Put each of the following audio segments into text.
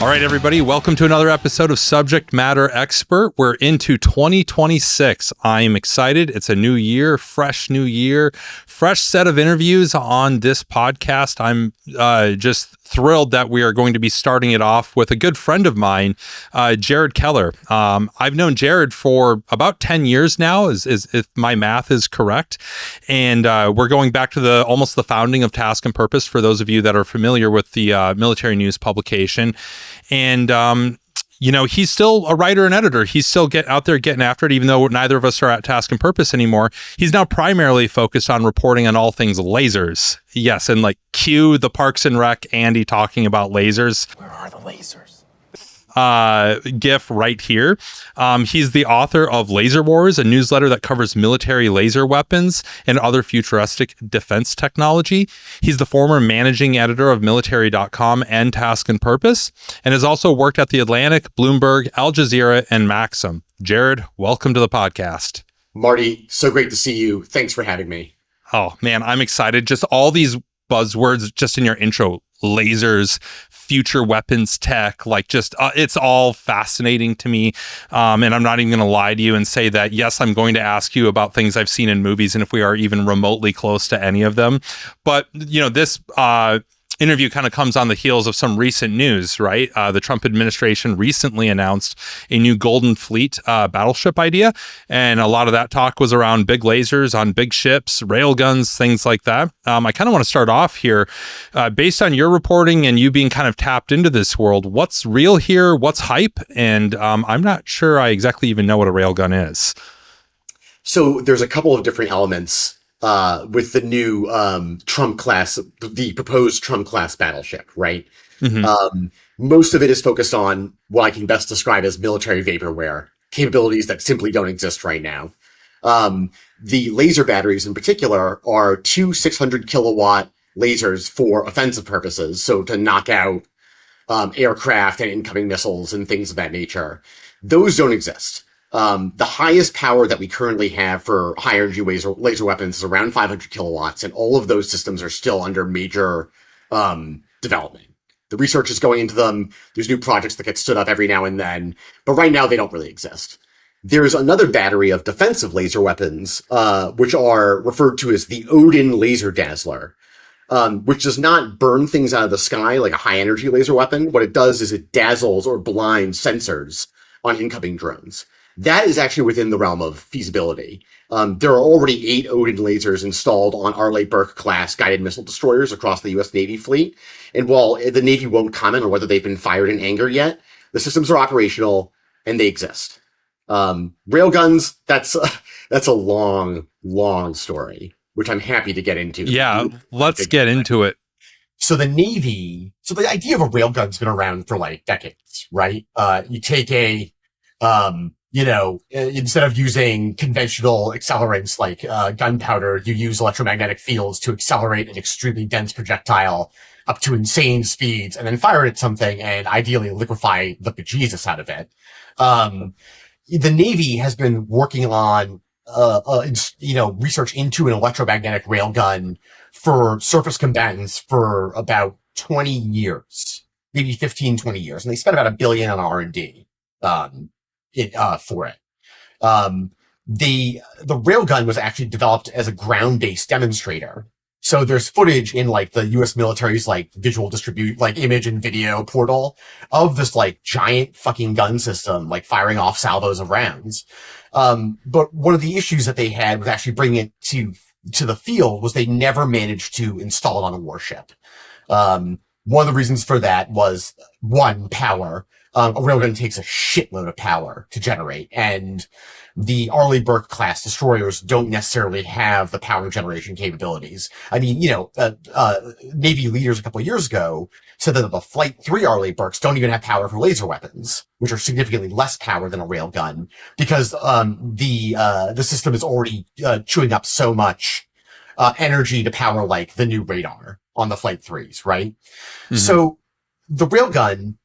right, everybody, welcome to another episode of Subject Matter Expert. We're into 2026. I'm excited. It's a new year, fresh set of interviews on this podcast. I'm just thrilled that we are going to be starting it off with a good friend of mine, Jared Keller. I've known Jared for about 10 years now, if my math is correct. And we're going back to almost the founding of Task and Purpose, for those of you that are familiar with the military news publication. And, he's still a writer and editor. He's still out there getting after it, even though neither of us are at Task and Purpose anymore. He's now primarily focused on reporting on all things lasers. Yes, and cue the Parks and Rec Andy talking about lasers. Where are the lasers? GIF right here. He's the author of Laser Wars, a newsletter that covers military laser weapons and other futuristic defense technology. He's the former managing editor of military.com and Task and Purpose, and has also worked at The Atlantic, Bloomberg, Al Jazeera, and Maxim. Jared, welcome to the podcast. Marty, so great to see you. Thanks for having me. Oh, man, I'm excited. Just all these buzzwords just in your intro. Lasers, future weapons tech, it's all fascinating to me. And I'm not even going to lie to you and say that, yes, I'm going to ask you about things I've seen in movies and if we are even remotely close to any of them. But, this interview kind of comes on the heels of some recent news, right? The Trump administration recently announced a new Golden Fleet battleship idea. And a lot of that talk was around big lasers on big ships, railguns, things like that. I kind of want to start off here. Based on your reporting and you being kind of tapped into this world, what's real here? What's hype? And I'm not sure I exactly even know what a railgun is. So there's a couple of different elements with the new Trump class, the proposed Trump class battleship, right? Mm-hmm. Most of it is focused on what I can best describe as military vaporware, capabilities that simply don't exist right now. The laser batteries in particular are two 600 kilowatt lasers for offensive purposes, so to knock out aircraft and incoming missiles and things of that nature. Those don't exist. The highest power that we currently have for high energy laser weapons is around 500 kilowatts, and all of those systems are still under major development. The research is going into them. There's new projects that get stood up every now and then, but right now they don't really exist. There's another battery of defensive laser weapons, which are referred to as the Odin Laser Dazzler, which does not burn things out of the sky like a high energy laser weapon. What it does is it dazzles or blinds sensors on incoming drones. That is actually within the realm of feasibility. There are already 8 Odin lasers installed on Arleigh Burke class guided missile destroyers across the U.S. Navy fleet. And while the Navy won't comment on whether they've been fired in anger yet, the systems are operational and they exist. Railguns, that's a long story, which I'm happy to get into. Yeah, let's get into it. So the idea of a railgun's been around for decades, right? You take instead of using conventional accelerants like gunpowder, you use electromagnetic fields to accelerate an extremely dense projectile up to insane speeds and then fire it at something and ideally liquefy the bejesus out of it. The Navy has been working on, research into an electromagnetic railgun for surface combatants for about 20 years, maybe 15, 20 years. And they spent about $1 billion on R&D. For it. The railgun was actually developed as a ground-based demonstrator. So there's footage in the US military's visual image and video portal of this giant fucking gun system firing off salvos of rounds. But one of the issues that they had with actually bringing it to the field was they never managed to install it on a warship. One of the reasons for that was power. A railgun takes a shitload of power to generate, and the Arleigh Burke class destroyers don't necessarily have the power generation capabilities. I mean, Navy leaders a couple of years ago said that the Flight 3 Arleigh Burkes don't even have power for laser weapons, which are significantly less power than a railgun, because the system is already chewing up so much energy to power the new radar on the Flight 3s, right? Mm-hmm. So the railgun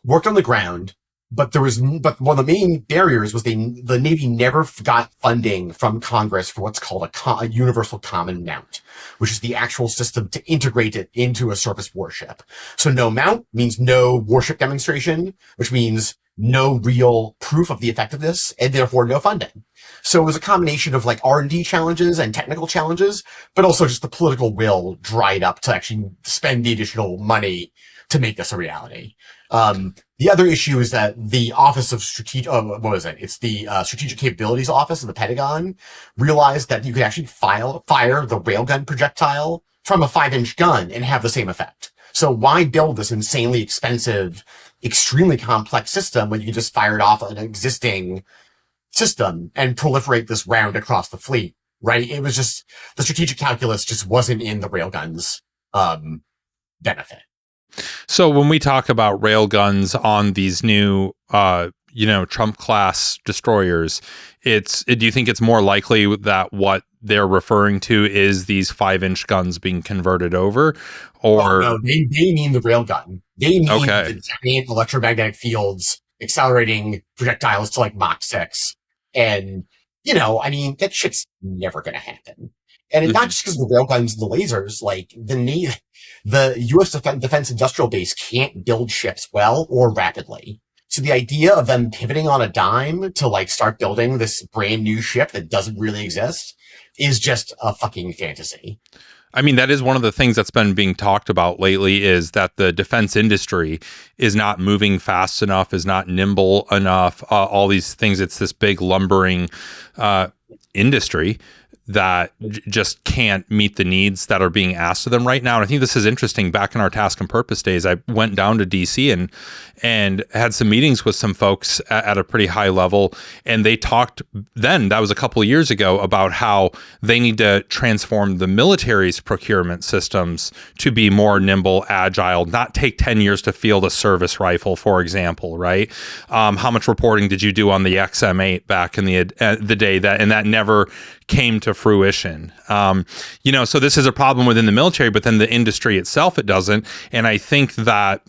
worked on the ground, but one of the main barriers was the Navy never got funding from Congress for what's called a universal common mount, which is the actual system to integrate it into a surface warship. So no mount means no warship demonstration, which means no real proof of the effectiveness and therefore no funding. So it was a combination of like R&D challenges and technical challenges, but also just the political will dried up to actually spend the additional money to make this a reality. The other issue is that the Office of Strategic, It's the Strategic Capabilities Office of the Pentagon realized that you could actually fire the railgun projectile from a 5-inch gun and have the same effect. So why build this insanely expensive, extremely complex system when you can just fire it off an existing system and proliferate this round across the fleet, right? It was just, the strategic calculus just wasn't in the railguns, benefit. So when we talk about railguns on these new, Trump class destroyers, do you think it's more likely that what they're referring to is these 5-inch guns being converted over, or no, they mean the railgun. They mean the giant electromagnetic fields accelerating projectiles to like Mach 6. And, that shit's never going to happen. And it's not just because of the railguns and the lasers, like the U.S. Defense Industrial Base can't build ships well or rapidly. So the idea of them pivoting on a dime to like start building this brand new ship that doesn't really exist is just a fucking fantasy. I mean, that is one of the things that's been being talked about lately, is that the defense industry is not moving fast enough, is not nimble enough, all these things. It's this big lumbering industry that just can't meet the needs that are being asked of them right now. And I think this is interesting. Back in our task and purpose days, I went down to DC and had some meetings with some folks at a pretty high level. And they talked then, that was a couple of years ago, about how they need to transform the military's procurement systems to be more nimble, agile, not take 10 years to field a service rifle, for example, right? How much reporting did you do on the XM8 back in the day that never came to fruition? So this is a problem within the military, but then the industry itself, it doesn't. And I think that,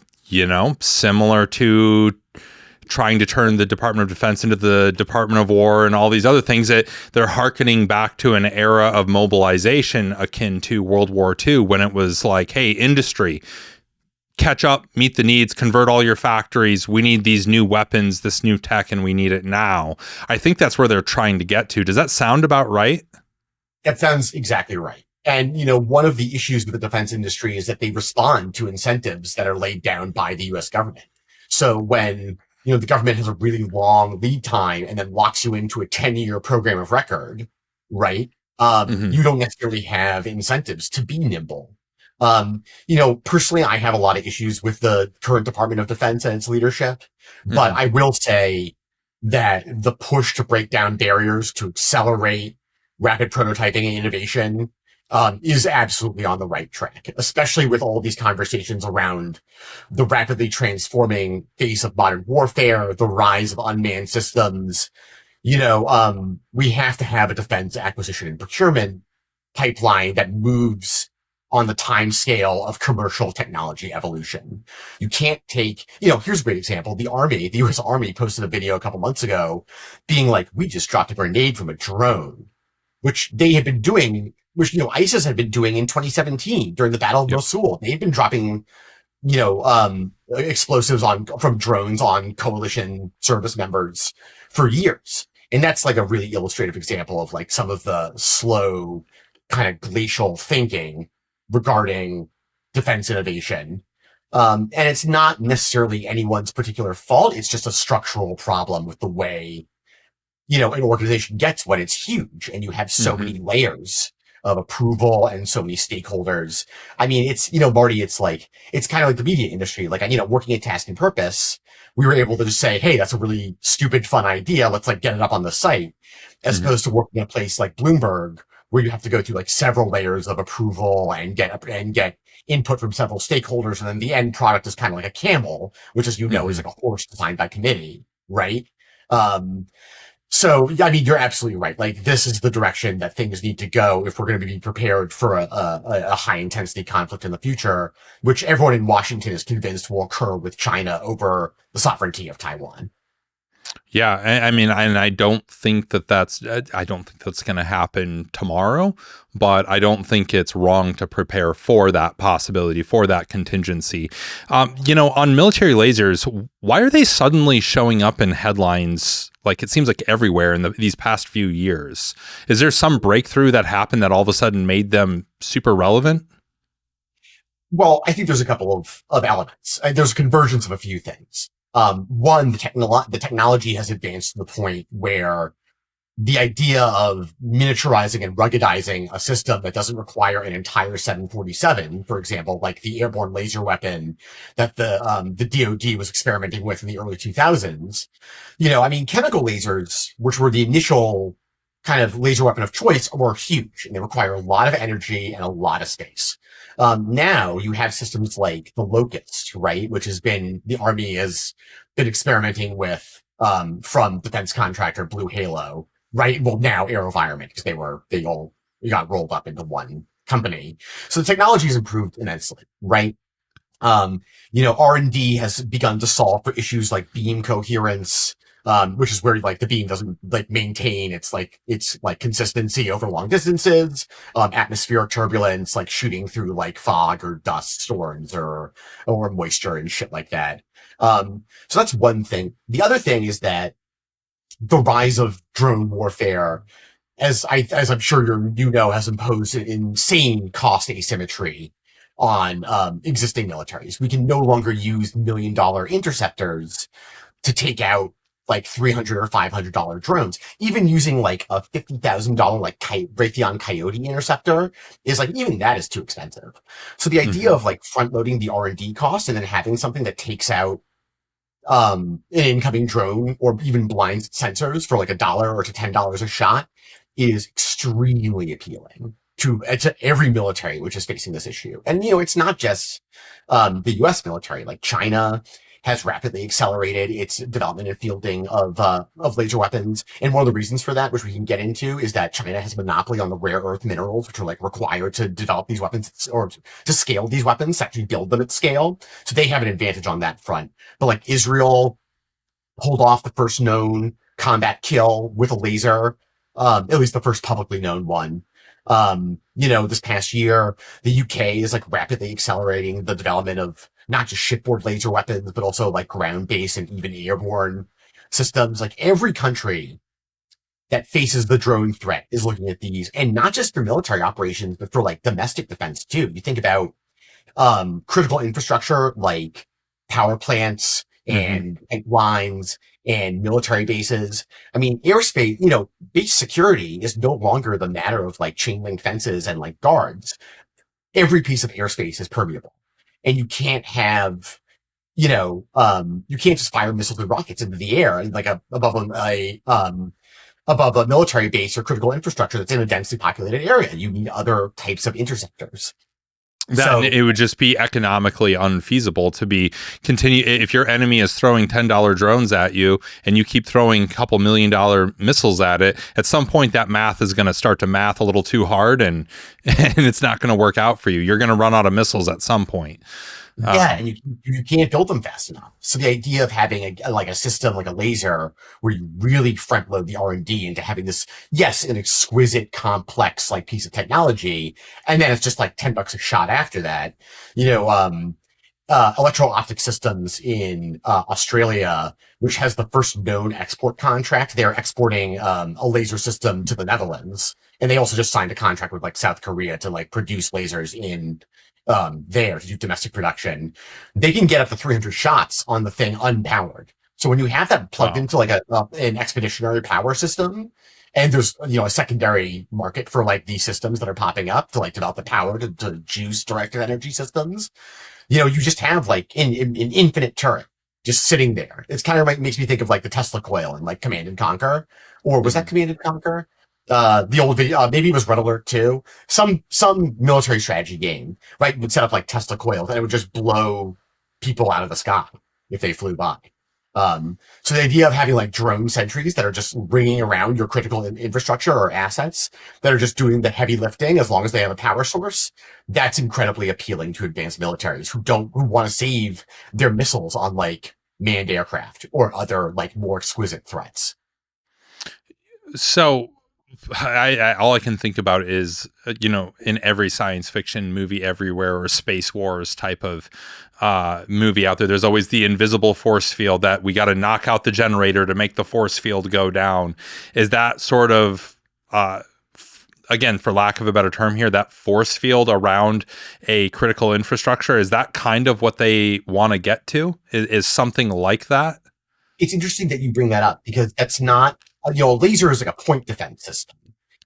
similar to trying to turn the Department of Defense into the Department of War and all these other things, that they're hearkening back to an era of mobilization akin to World War II, when it was like, hey, industry, catch up, meet the needs, convert all your factories. We need these new weapons, this new tech, and we need it now. I think that's where they're trying to get to. Does that sound about right? That sounds exactly right. And, one of the issues with the defense industry is that they respond to incentives that are laid down by the U.S. government. So when, the government has a really long lead time and then locks you into a 10-year program of record, right? You don't necessarily have incentives to be nimble. Personally, I have a lot of issues with the current Department of Defense and its leadership, but I will say that the push to break down barriers to accelerate rapid prototyping and innovation is absolutely on the right track, especially with all these conversations around the rapidly transforming face of modern warfare, the rise of unmanned systems. We have to have a defense acquisition and procurement pipeline that moves on the time scale of commercial technology evolution. You can't take, here's a great example. The U.S. Army posted a video a couple months ago being like, we just dropped a grenade from a drone, which they had been doing, ISIS had been doing in 2017 during the Battle of Mosul. They had been dropping, explosives from drones on coalition service members for years. And that's like a really illustrative example of like some of the slow kind of glacial thinking regarding defense innovation. And it's not necessarily anyone's particular fault. It's just a structural problem with the way, an organization gets when it's huge and you have so many layers of approval and so many stakeholders. I mean, it's, Marty, it's kind of like the media industry. Like, working at Task and Purpose, we were able to just say, hey, that's a really stupid, fun idea. Let's get it up on the site, as opposed to working at a place like Bloomberg, where you have to go through several layers of approval and get input from several stakeholders. And then the end product is kind of like a camel, which, as is like a horse designed by committee, right? So, you're absolutely right. This is the direction that things need to go if we're going to be prepared for a high intensity conflict in the future, which everyone in Washington is convinced will occur with China over the sovereignty of Taiwan. Yeah, I mean, and I don't think I don't think that's going to happen tomorrow, but I don't think it's wrong to prepare for that possibility, for that contingency. On military lasers, why are they suddenly showing up in headlines? Like it seems like everywhere in these past few years. Is there some breakthrough that happened that all of a sudden made them super relevant? Well, I think there's a couple of elements. There's a convergence of a few things. One, the technology has advanced to the point where the idea of miniaturizing and ruggedizing a system that doesn't require an entire 747, for example, like the airborne laser weapon that the DoD was experimenting with in the early 2000s. I mean, chemical lasers, which were the initial kind of laser weapon of choice, were huge and they require a lot of energy and a lot of space. Now you have systems like the Locust, right? Which the Army has been experimenting with, from defense contractor Blue Halo, right? Well, now AeroVironment, because they all got rolled up into one company. So the technology has improved immensely, right? R&D has begun to solve for issues like beam coherence, which is where like the beam doesn't like maintain its consistency over long distances, atmospheric turbulence, like shooting through like fog or dust storms or moisture and shit like that. So that's one thing. The other thing is that the rise of drone warfare, as I'm sure has imposed an insane cost asymmetry on existing militaries. We can no longer use $1 million interceptors to take out like $300 or $500 drones. Even using like a $50,000 like Raytheon Coyote interceptor is like, even that is too expensive. So the idea of like front loading the R&D cost and then having something that takes out an incoming drone or even blind sensors for like $1 or to $10 a shot is extremely appealing to every military which is facing this issue. And, it's not just the US military. Like China has rapidly accelerated its development and fielding of laser weapons. And one of the reasons for that, which we can get into, is that China has a monopoly on the rare earth minerals, which are like required to develop these weapons or to scale these weapons, to actually build them at scale. So they have an advantage on that front. But like Israel pulled off the first known combat kill with a laser, at least the first publicly known one. This past year, the UK is like rapidly accelerating the development of not just shipboard laser weapons, but also like ground-based and even airborne systems. Like every country that faces the drone threat is looking at these, and not just for military operations, but for like domestic defense too. You think about critical infrastructure like power plants and lines and military bases. I mean, airspace, base security is no longer the matter of like chain link fences and like guards. Every piece of airspace is permeable. And you can't have, you can't just fire missiles and rockets into the air like above a military base or critical infrastructure that's in a densely populated area. You need other types of interceptors. It would just be economically unfeasible to continue if your enemy is throwing $10 drones at you and you keep throwing a couple $1 million missiles at it. At some point, that math is going to start to math a little too hard, and it's not going to work out for you. You're going to run out of missiles at some point. And you can't build them fast enough. So the idea of having a system like a laser where you really front load the R&D into having this, yes, an exquisite, complex like piece of technology, and then it's just like $10 a shot after that. Electro-optic systems in Australia, which has the first known export contract. They're exporting a laser system to the Netherlands, and they also just signed a contract with like South Korea to like produce lasers in there to do domestic production. They can get up to 300 shots on the thing unpowered. So when you have that plugged into like an expeditionary power system, and there's a secondary market for like these systems that are popping up to like develop the power to juice directed energy systems, you just have like an infinite turret just sitting there. It's kind of like makes me think of like the Tesla coil and like Command and Conquer, or was that Command and Conquer? The old video, maybe it was Red Alert 2. Some military strategy game, right? Would set up like Tesla coils and it would just blow people out of the sky if they flew by. So the idea of having like drone sentries that are just ringing around your critical infrastructure or assets that are just doing the heavy lifting as long as they have a power source, that's incredibly appealing to advanced militaries who want to save their missiles on like manned aircraft or other like more exquisite threats. So I all I can think about is, in every science fiction movie everywhere or space wars type of movie out there, there's always the invisible force field that we got to knock out the generator to make the force field go down. Is that sort of, again, for lack of a better term here, that force field around a critical infrastructure, is that kind of what they want to get to? Is something like that? It's interesting that you bring that up because that's not, a laser is like a point defense system.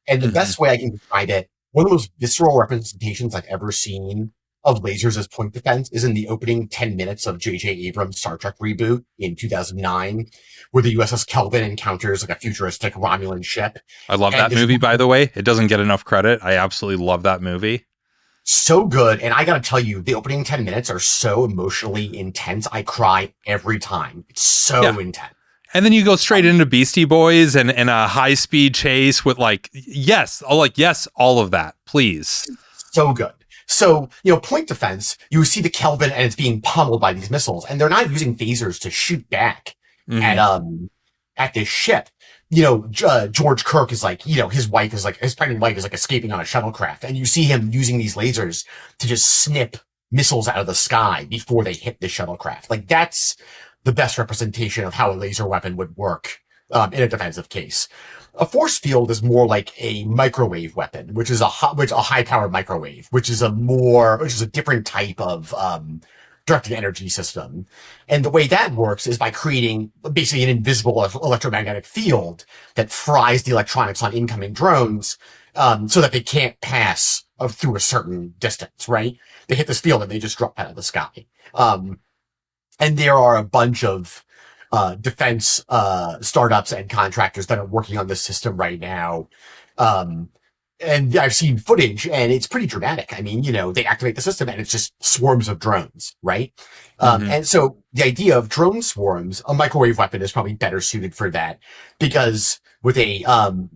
And the best way I can describe it, one of the most visceral representations I've ever seen of lasers as point defense is in the opening 10 minutes of J.J. Abrams' Star Trek reboot in 2009, where the USS Kelvin encounters like a futuristic Romulan ship. I love that movie, by the way. It doesn't get enough credit. I absolutely love that movie. So good. And I got to tell you, the opening 10 minutes are so emotionally intense. I cry every time. It's so intense. And then you go straight into Beastie Boys and a high-speed chase with yes, all of that, please. So good. So, point defense, you see the Kelvin and it's being pummeled by these missiles, and they're not using phasers to shoot back at this ship. George Kirk is like, his pregnant wife is like escaping on a shuttlecraft, and you see him using these lasers to just snip missiles out of the sky before they hit the shuttlecraft. Like, that's the best representation of how a laser weapon would work in a defensive case. A force field is more like a microwave weapon, which is a high-powered microwave, which is a different type of directed energy system. And the way that works is by creating basically an invisible electromagnetic field that fries the electronics on incoming drones, so that they can't pass through a certain distance, right? They hit this field and they just drop out of the sky. And there are a bunch of defense startups and contractors that are working on this system right now. And I've seen footage, and it's pretty dramatic. I mean, they activate the system and it's just swarms of drones, right? And so the idea of drone swarms, a microwave weapon is probably better suited for that, because with a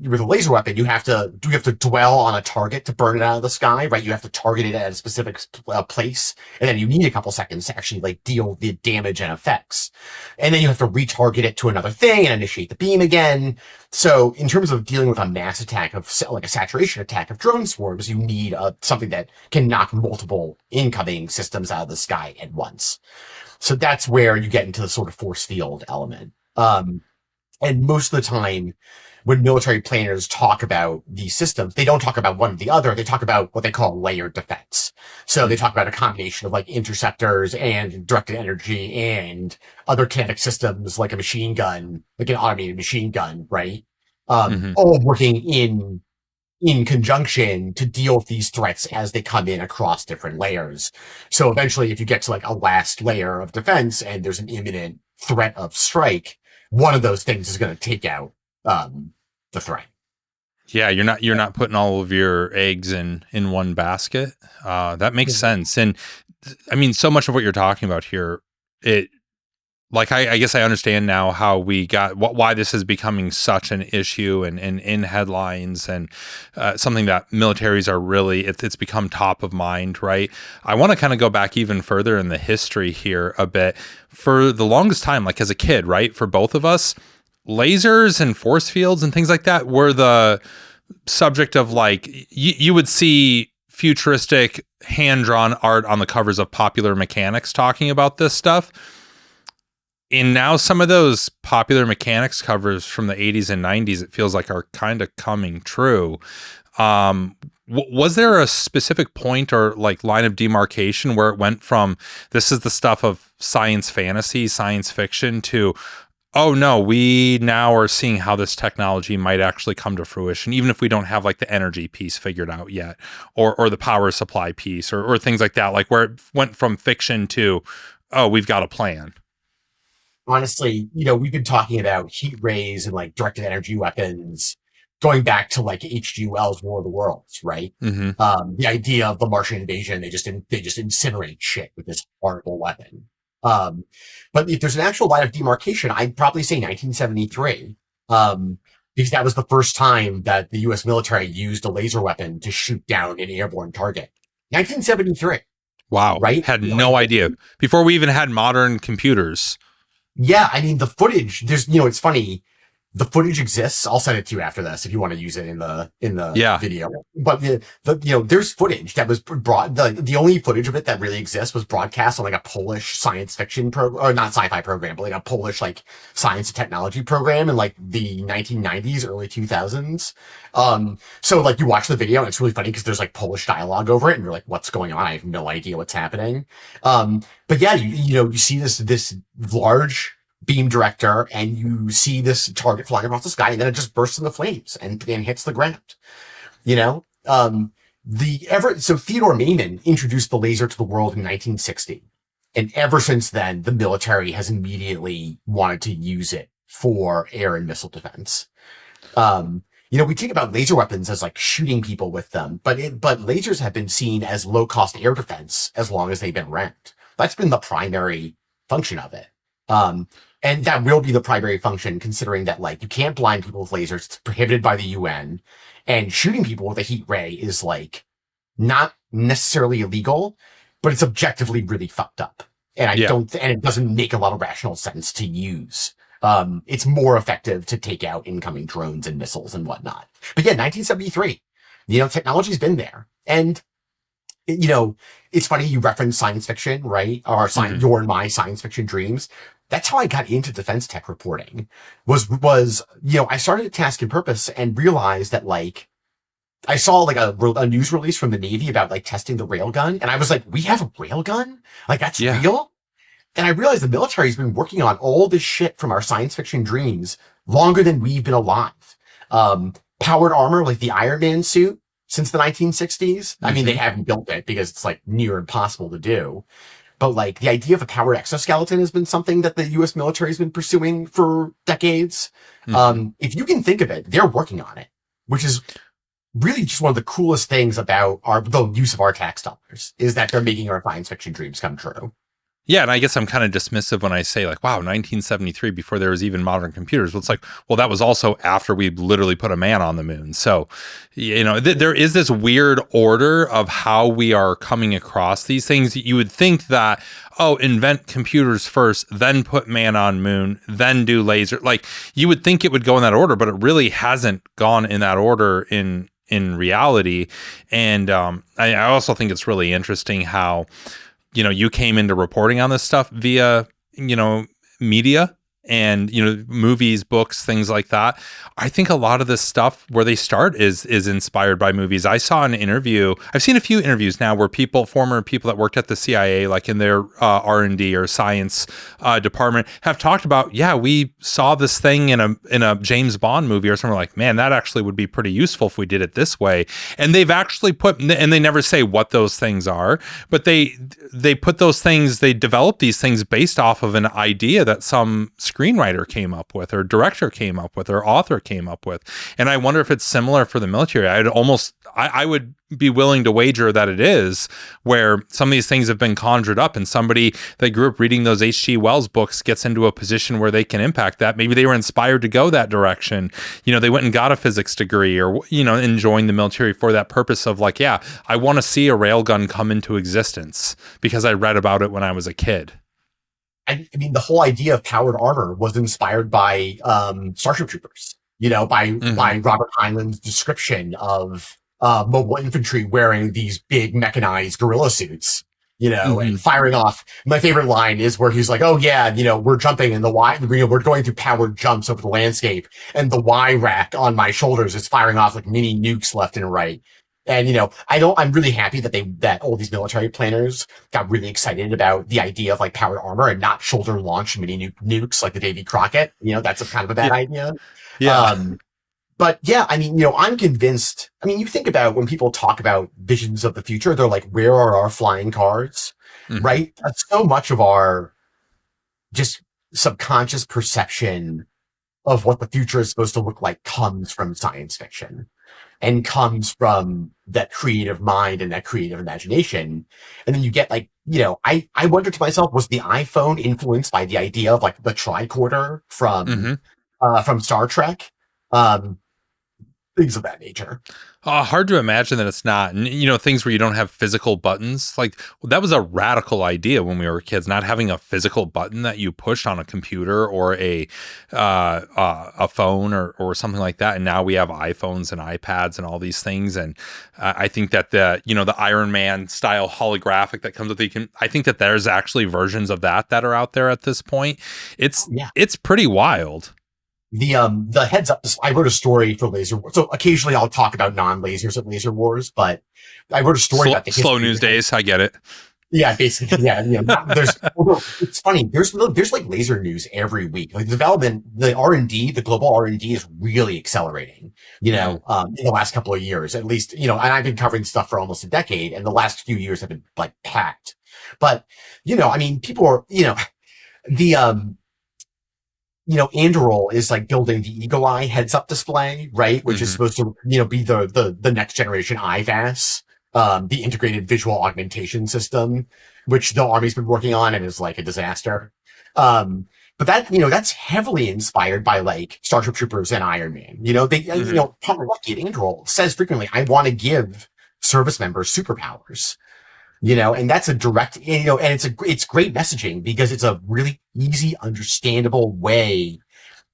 laser weapon, you have to dwell on a target to burn it out of the sky, right? You have to target it at a specific place, and then you need a couple seconds to actually deal the damage and effects. And then you have to retarget it to another thing and initiate the beam again. So in terms of dealing with a mass attack a saturation attack of drone swarms, you need something that can knock multiple incoming systems out of the sky at once. So that's where you get into the sort of force field element. And most of the time, when military planners talk about these systems, they don't talk about one or the other. They talk about what they call layered defense. So they talk about a combination of interceptors and directed energy and other kinetic systems like a machine gun, like an automated machine gun, right? All working in conjunction to deal with these threats as they come in across different layers. So eventually, if you get to a last layer of defense and there's an imminent threat of strike, one of those things is going to take out the threat. Yeah, you're not putting all of your eggs in one basket. That makes sense. And I mean, so much of what you're talking about here, I guess I understand now how we got why this is becoming such an issue and in headlines, and something that militaries are really, it's become top of mind, right? I want to kind of go back even further in the history here a bit. For the longest time, as a kid, right, for both of us, lasers and force fields and things like that were the subject of you would see futuristic hand-drawn art on the covers of Popular Mechanics talking about this stuff. And now some of those Popular Mechanics covers from the 80s and 90s, it feels like, are kind of coming true. Was there a specific point or line of demarcation where it went from this is the stuff of science fantasy, science fiction, to, oh no, we now are seeing how this technology might actually come to fruition, even if we don't have the energy piece figured out yet, or the power supply piece, or things like that, where it went from fiction to, oh, we've got a plan? Honestly, we've been talking about heat rays and directed energy weapons going back to H.G. Wells' War of the Worlds, right? The idea of the Martian invasion, they just incinerate shit with this horrible weapon. But if there's an actual line of demarcation, I'd probably say 1973, because that was the first time that the U.S. military used a laser weapon to shoot down an airborne target. 1973. Wow. Right? Had no idea. Before we even had modern computers. Yeah, I mean, the footage, it's funny. The footage exists. I'll send it to you after this if you want to use it in the Yeah. video. But there's footage that was brought. The only footage of it that really exists was broadcast on like a Polish science fiction or not sci-fi program, but like a Polish like science and technology program in like the 1990s, early 2000s. So like you watch the video and it's really funny because there's like Polish dialogue over it, and you're like, what's going on? I have no idea what's happening. But yeah, you see this large beam director, and you see this target flying across the sky, and then it just bursts into flames and hits the ground. You know, so Theodore Maiman introduced the laser to the world in 1960, and ever since then, the military has immediately wanted to use it for air and missile defense. We think about laser weapons as like shooting people with them, but lasers have been seen as low cost air defense as long as they've been ranked. That's been the primary function of it. And that will be the primary function, considering that like you can't blind people with lasers. It's prohibited by the UN, and shooting people with a heat ray is like not necessarily illegal, but it's objectively really fucked up. And and it doesn't make a lot of rational sense to use. It's more effective to take out incoming drones and missiles and whatnot. But yeah, 1973, technology's been there. And it's funny you reference science fiction, right? Or your and my science fiction dreams. That's how I got into defense tech reporting was, I started at Task and Purpose and realized that like, I saw like a news release from the Navy about like testing the railgun. And I was like, we have a railgun? Like that's real? And I realized the military's been working on all this shit from our science fiction dreams longer than we've been alive. Powered armor, like the Iron Man suit since the 1960s. I mean, they haven't built it because it's like near impossible to do. But like the idea of a powered exoskeleton has been something that the U.S. military has been pursuing for decades. If you can think of it, they're working on it, which is really just one of the coolest things about the use of our tax dollars is that they're making our science fiction dreams come true. Yeah, and I guess I'm kind of dismissive when I say like, wow, 1973, before there was even modern computers. Well, it's like, well, that was also after we literally put a man on the moon. So, there is this weird order of how we are coming across these things. You would think that, invent computers first, then put man on moon, then do laser. Like, you would think it would go in that order, but it really hasn't gone in that order in reality. And I also think it's really interesting how you came into reporting on this stuff via, media and, movies, books, things like that. I think a lot of this stuff where they start is inspired by movies. I saw an interview. I've seen a few interviews now where former people that worked at the CIA, like in their R&D or science department, have talked about, we saw this thing in a James Bond movie or something, like, man, that actually would be pretty useful if we did it this way. And they've actually and they never say what those things are, but they put those things, they develop these things based off of an idea that some screenwriter came up with, or director came up with, or author came up with. And I wonder if it's similar for the military. I would be willing to wager that it is, where some of these things have been conjured up and somebody that grew up reading those H.G. Wells books gets into a position where they can impact that. Maybe they were inspired to go that direction. They went and got a physics degree or, and joined the military for that purpose of like, I want to see a railgun come into existence because I read about it when I was a kid. I mean, the whole idea of powered armor was inspired by Starship Troopers, by Robert Heinlein's description of mobile infantry wearing these big mechanized gorilla suits, and firing off. My favorite line is where he's like, oh yeah, we're jumping and we're going through powered jumps over the landscape, and the Y rack on my shoulders is firing off like mini nukes left and right. And, I'm really happy that all these military planners got really excited about the idea of like powered armor and not shoulder launched mini nukes like the Davy Crockett. That's a kind of a bad idea. Yeah. But yeah, I mean, I'm convinced. I mean, you think about when people talk about visions of the future, they're like, where are our flying cars? Right? So much of our just subconscious perception of what the future is supposed to look like comes from science fiction. And comes from that creative mind and that creative imagination. And then you get like, I wonder to myself, was the iPhone influenced by the idea of like the tricorder from Star Trek? things of that nature. Hard to imagine that it's not. And, things where you don't have physical buttons. Like, that was a radical idea when we were kids, not having a physical button that you push on a computer or a phone or something like that. And now we have iPhones and iPads and all these things. And I think that the Iron Man style holographic that comes with I think that there's actually versions of that are out there at this point. It's pretty wild. The heads up, I wrote a story for Laser Wars. So occasionally I'll talk about non-lasers at Laser Wars, but I wrote a story about the slow news days. I get it. Yeah, basically. Yeah. It's funny. There's like laser news every week. Like the development, the R&D, the global R&D is really accelerating, in the last couple of years, at least, and I've been covering stuff for almost a decade, and the last few years have been like packed. But, people are, Anduril is like building the Eagle Eye heads up display, right? Which is supposed to, be the next generation IVAS, the integrated visual augmentation system, which the Army's been working on and is like a disaster. But that, that's heavily inspired by like Starship Troopers and Iron Man. Tom Lucky at Anduril says frequently, I want to give service members superpowers. And that's a direct, and it's great messaging because it's a really easy, understandable way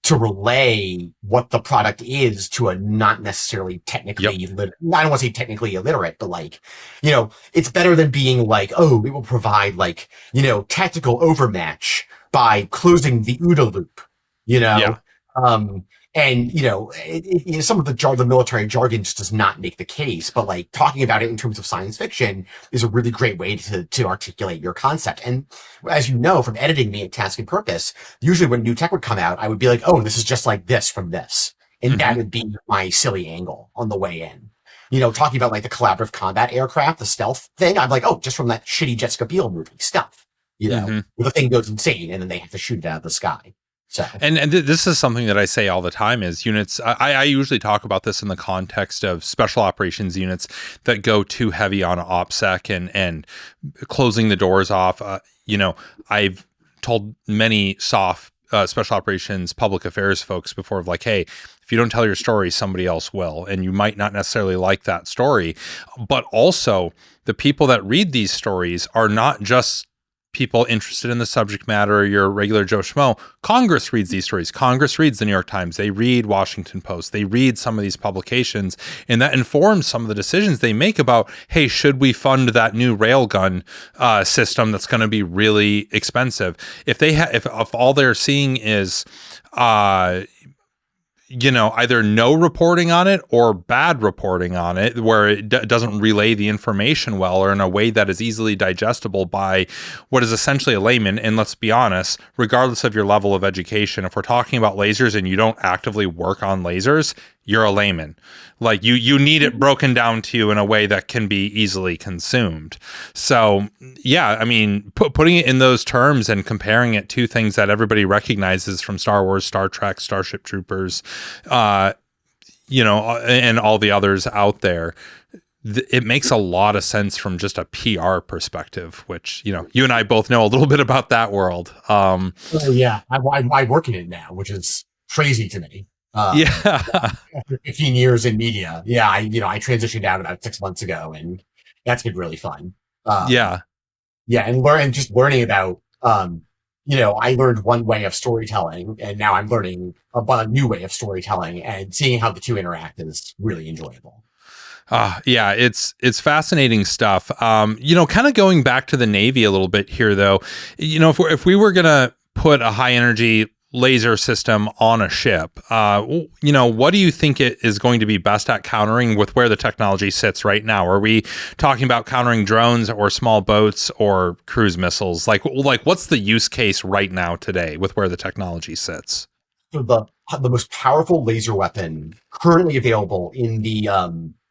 to relay what the product is to a not necessarily technically, I don't want to say technically illiterate, but like, it's better than being like, oh, it will provide like, tactical overmatch by closing the OODA loop, and some of the military jargon just does not make the case, but like talking about it in terms of science fiction is a really great way to articulate your concept. And as you know, from editing me at Task and Purpose, usually when new tech would come out, I would be like, oh, this is just like this from this. And that would be my silly angle on the way in. Talking about like the collaborative combat aircraft, the stealth thing, I'm like, oh, just from that shitty Jessica Biel movie, Stealth, where the thing goes insane and then they have to shoot it out of the sky. So. And this is something that I say all the time is units. I usually talk about this in the context of special operations units that go too heavy on OPSEC and closing the doors off. I've told many soft special operations public affairs folks before of like, hey, if you don't tell your story, somebody else will. And you might not necessarily like that story. But also the people that read these stories are not just people interested in the subject matter or your regular Joe Schmo. Congress reads these stories. Congress reads the New York Times. They read Washington Post. They read some of these publications, and that informs some of the decisions they make about, hey, should we fund that new railgun system that's going to be really expensive? If all they're seeing is either no reporting on it or bad reporting on it, where it doesn't relay the information well or in a way that is easily digestible by what is essentially a layman. And let's be honest, regardless of your level of education, if we're talking about lasers and you don't actively work on lasers, you're a layman. Like you need it broken down to you in a way that can be easily consumed. So yeah, I mean, putting it in those terms and comparing it to things that everybody recognizes from Star Wars, Star Trek, Starship Troopers, and all the others out there, it makes a lot of sense from just a PR perspective, which, you and I both know a little bit about that world. I work in it now, which is crazy to me. After 15 years in media, I transitioned out about 6 months ago, and that's been really fun. And learning about, I learned one way of storytelling, and now I'm learning about a new way of storytelling, and seeing how the two interact is really enjoyable. It's fascinating stuff. Kind of going back to the Navy a little bit here, though, if we were gonna put a high energy laser system on a ship, what do you think it is going to be best at countering with where the technology sits right now? Are we talking about countering drones or small boats or cruise missiles? Like what's the use case right now today with where the technology sits? So the most powerful laser weapon currently available in the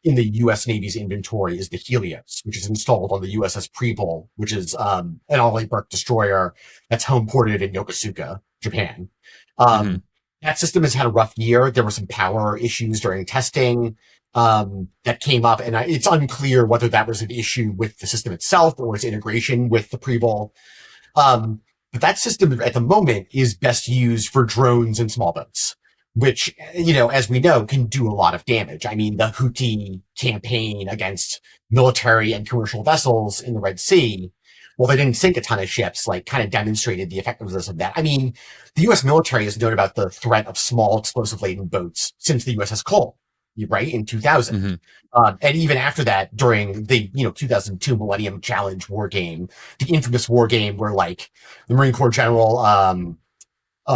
U.S. Navy's inventory is the Helios, which is installed on the USS Preble, which is an all-Burke destroyer that's home ported in Yokosuka, Japan. That system has had a rough year. There were some power issues during testing that came up, and it's unclear whether that was an issue with the system itself or its integration with the Preble. But that system at the moment is best used for drones and small boats. which, as we know, can do a lot of damage. I mean, the Houthi campaign against military and commercial vessels in the Red Sea, well, they didn't sink a ton of ships, like kind of demonstrated the effectiveness of that. I mean, the U.S. military has known about the threat of small explosive laden boats since the USS Cole, right, in 2000. And even after that, during the 2002 Millennium Challenge war game, the infamous war game where like the Marine Corps General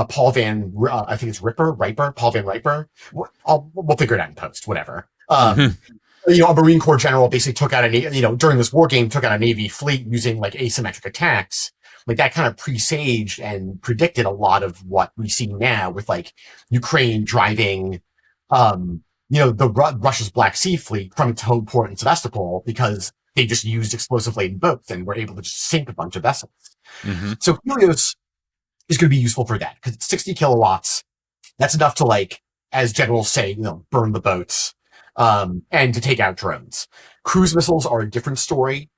Paul Van I think it's Paul Van Riper. We'll figure it out in post, whatever. A Marine Corps general basically took out during this war game took out a Navy fleet using like asymmetric attacks. Like that kind of presaged and predicted a lot of what we see now with like Ukraine driving Russia's Black Sea Fleet from its home port in Sevastopol because they just used explosive laden boats and were able to just sink a bunch of vessels. So Helios is going to be useful for that because it's 60 kilowatts. That's enough to, like, as generals say, burn the boats, and to take out drones. Cruise missiles are a different story,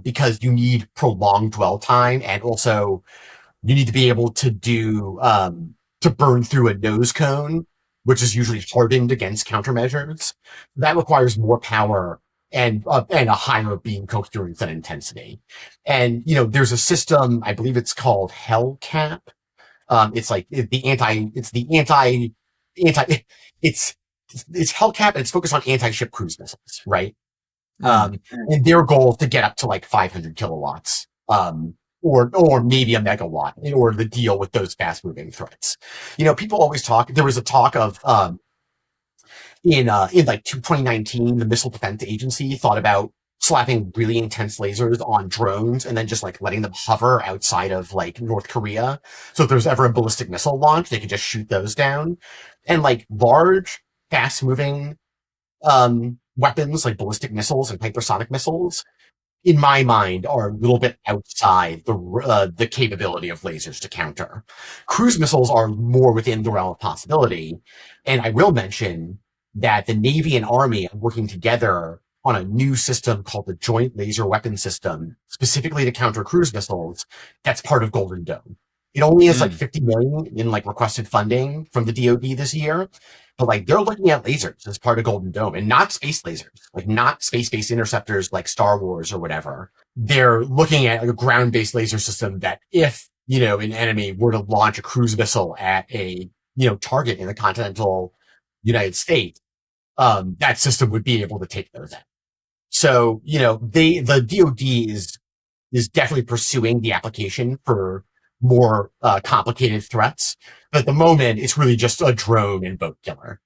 because you need prolonged dwell time, and also you need to be able to to burn through a nose cone, which is usually hardened against countermeasures. That requires more power and a higher beam coherence and intensity. And, there's a system, I believe it's called Hellcat. It's Hellcat, and it's focused on anti-ship cruise missiles, right? And their goal is to get up to like 500 kilowatts, or maybe a megawatt in order to deal with those fast moving threats. People always talk, there was a talk of, in like 2019, the Missile Defense Agency thought about slapping really intense lasers on drones and then just like letting them hover outside of like North Korea. So if there's ever a ballistic missile launch, they could just shoot those down. And like large, fast moving, weapons like ballistic missiles and hypersonic missiles, in my mind, are a little bit outside the capability of lasers to counter. Cruise missiles are more within the realm of possibility. And I will mention that the Navy and Army are working together on a new system called the Joint Laser Weapon System, specifically to counter cruise missiles. That's part of Golden Dome. It only has like 50 million in like requested funding from the DoD this year, but like they're looking at lasers as part of Golden Dome, and not space lasers, like not space-based interceptors like Star Wars or whatever. They're looking at a ground-based laser system that if, an enemy were to launch a cruise missile at a, target in the continental United States, that system would be able to take those out. So, the DoD is definitely pursuing the application for more complicated threats. But at the moment, it's really just a drone and boat killer.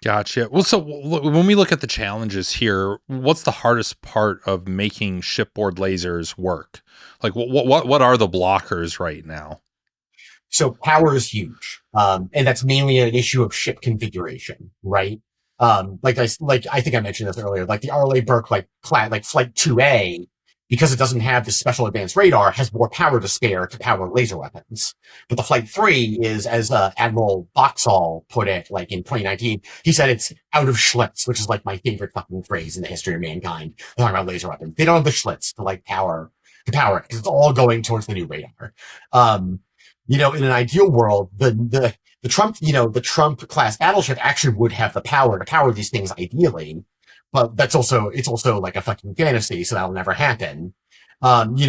Gotcha. Well, so when we look at the challenges here, what's the hardest part of making shipboard lasers work? Like, what are the blockers right now? So power is huge, and that's mainly an issue of ship configuration, right? I think I mentioned this earlier, like the RLA Burke, like Flight 2A, because it doesn't have the special advanced radar, has more power to spare to power laser weapons. But the Flight 3 is, as Admiral Boxall put it, like in 2019, he said it's out of Schlitz, which is like my favorite fucking phrase in the history of mankind, talking about laser weapons. They don't have the Schlitz to like power it, because it's all going towards the new radar. In an ideal world, the Trump class battleship actually would have the power to power these things ideally, but it's also like a fucking fantasy, so that'll never happen. The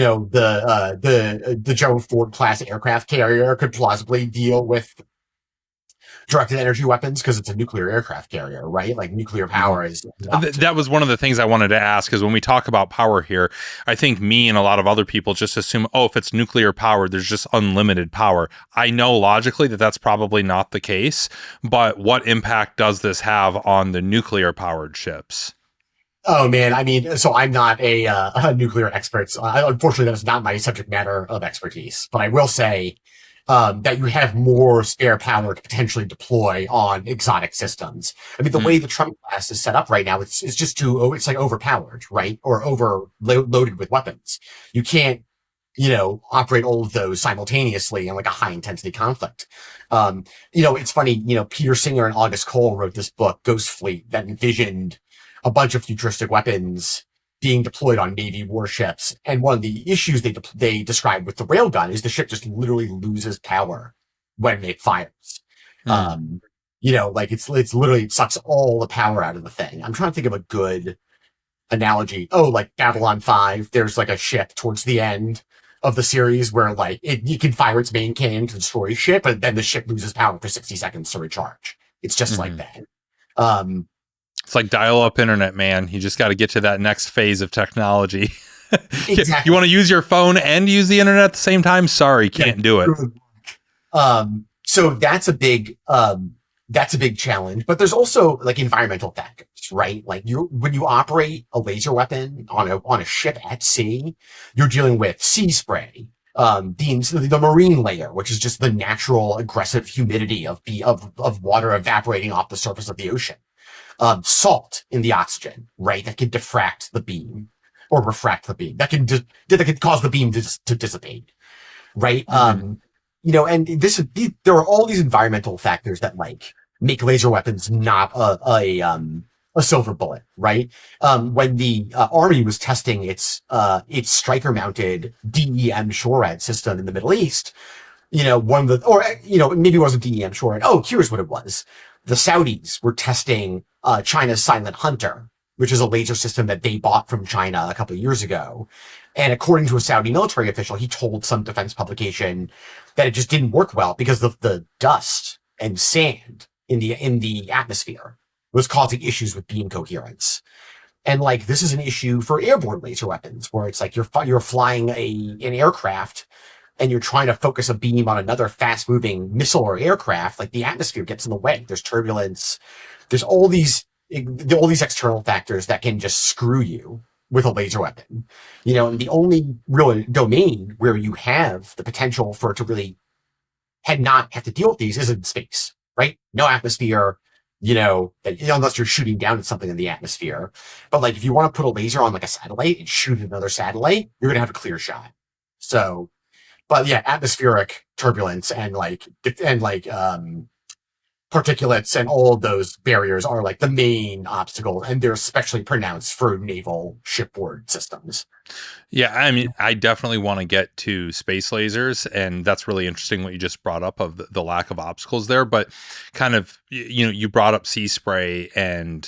Gerald Ford class aircraft carrier could plausibly deal with directed energy weapons because it's a nuclear aircraft carrier, right? Like nuclear power is. That was one of the things I wanted to ask, is when we talk about power here, I think me and a lot of other people just assume, if it's nuclear powered, there's just unlimited power. I know logically that that's probably not the case, but what impact does this have on the nuclear powered ships? Oh man, I mean, so I'm not a nuclear expert. So unfortunately, that is not my subject matter of expertise. But I will say that you have more spare power to potentially deploy on exotic systems. I mean, the way the Trump class is set up right now, it's just it's like overpowered, right? Or overloaded with weapons. You can't, operate all of those simultaneously in like a high intensity conflict. It's funny, Peter Singer and August Cole wrote this book, Ghost Fleet, that envisioned a bunch of futuristic weapons being deployed on Navy warships. And one of the issues they described with the railgun is the ship just literally loses power when it fires. Like it's literally, it sucks all the power out of the thing. I'm trying to think of a good analogy. Oh, like Babylon 5, there's like a ship towards the end of the series where like you can fire its main cannon to destroy ship, but then the ship loses power for 60 seconds to recharge. It's just like that. It's like dial-up internet, man. You just got to get to that next phase of technology. Exactly. You want to use your phone and use the internet at the same time? Sorry, can't do it. So that's a big challenge, but there's also like environmental factors, right? Like when you operate a laser weapon on a ship at sea, you're dealing with sea spray, the marine layer, which is just the natural aggressive humidity of water evaporating off the surface of the ocean, salt in the oxygen, right? That can diffract the beam or refract the beam. That can cause the beam to dissipate, right? And there are all these environmental factors that like make laser weapons not a silver bullet, right? When the Army was testing its striker mounted DEM SHORAD system in the Middle East, maybe it wasn't DEM SHORAD. Oh, here's what it was. The Saudis were testing China's Silent Hunter, which is a laser system that they bought from China a couple of years ago. And according to a Saudi military official, he told some defense publication that it just didn't work well because of the dust and sand in the atmosphere was causing issues with beam coherence. And like, this is an issue for airborne laser weapons where it's like you're flying an aircraft and you're trying to focus a beam on another fast moving missile or aircraft. Like the atmosphere gets in the way. There's turbulence. There's all these external factors that can just screw you with a laser weapon, and the only real domain where you have the potential for it to really not have to deal with these is in space, right? No atmosphere, unless you're shooting down at something in the atmosphere. But like, if you want to put a laser on like a satellite and shoot another satellite, you're going to have a clear shot. So, but yeah, atmospheric turbulence and particulates and all of those barriers are like the main obstacles, and they're especially pronounced for naval shipboard systems. Yeah, I mean, I definitely want to get to space lasers, and that's really interesting what you just brought up of the lack of obstacles there. But kind of, you brought up sea spray and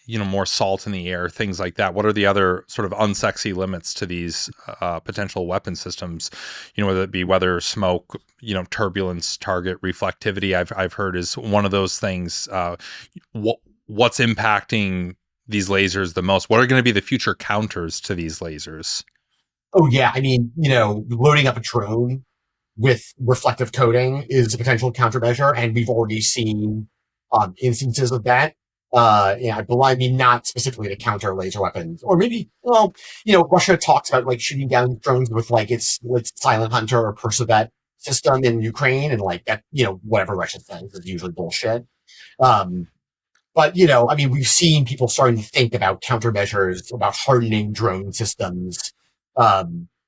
more salt in the air, things like that. What are the other sort of unsexy limits to these potential weapon systems? Whether it be weather, smoke, turbulence, target reflectivity. I've heard is one of those things. What's impacting these lasers the most? What are going to be the future counters to these lasers? Oh yeah, I mean, loading up a drone with reflective coating is a potential countermeasure, and we've already seen instances of that. I mean, not specifically to counter laser weapons, or maybe, Russia talks about like shooting down drones with like its Silent Hunter or Percivet system in Ukraine, and like that, whatever Russia says is usually bullshit. But I mean, we've seen people starting to think about countermeasures, about hardening drone systems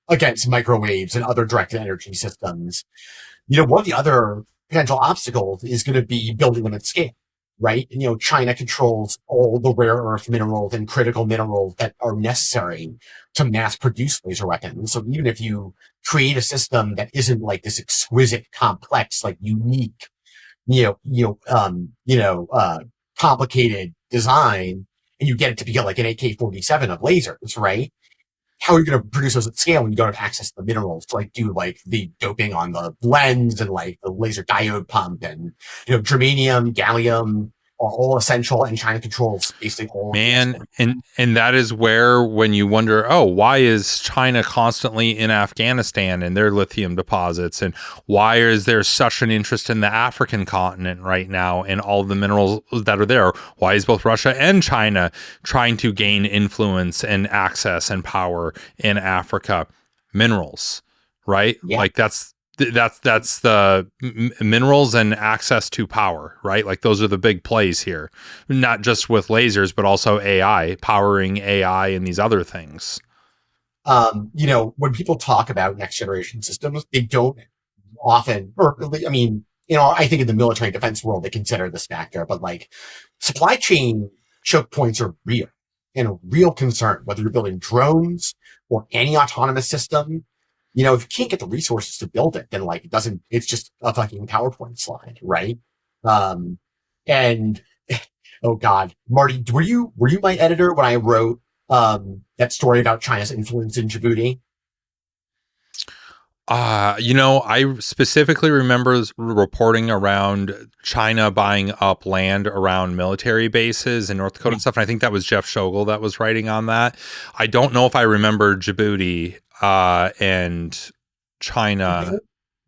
against microwaves and other directed energy systems. One of the other potential obstacles is going to be building them at scale. Right? And, China controls all the rare earth minerals and critical minerals that are necessary to mass produce laser weapons. So even if you create a system that isn't like this exquisite, complex, like unique, complicated design, and you get it to be like an AK-47 of lasers, right? How are you going to produce those at scale when you don't have access to the minerals to like do like the doping on the lens and like the laser diode pump, and germanium, gallium are all essential, and China controls basically all. Man, and that is where, when you wonder, why is China constantly in Afghanistan and their lithium deposits, and why is there such an interest in the African continent right now and all the minerals that are there? Why is both Russia and China trying to gain influence and access and power in Africa? Minerals, right? Yeah. Like that's the minerals and access to power, right? Like those are the big plays here, not just with lasers, but also AI, powering AI and these other things. When people talk about next generation systems, they don't often, I think in the military defense world, they consider this factor, but like supply chain choke points are real and a real concern, whether you're building drones or any autonomous system. If you can't get the resources to build it, then like it's just a fucking PowerPoint slide, right? Um, and oh God, Marty, were you my editor when I wrote that story about China's influence in Djibouti? I specifically remember reporting around China buying up land around military bases in North Dakota and stuff. And I think that was Jeff Schogel that was writing on that. I don't know if I remember Djibouti and China.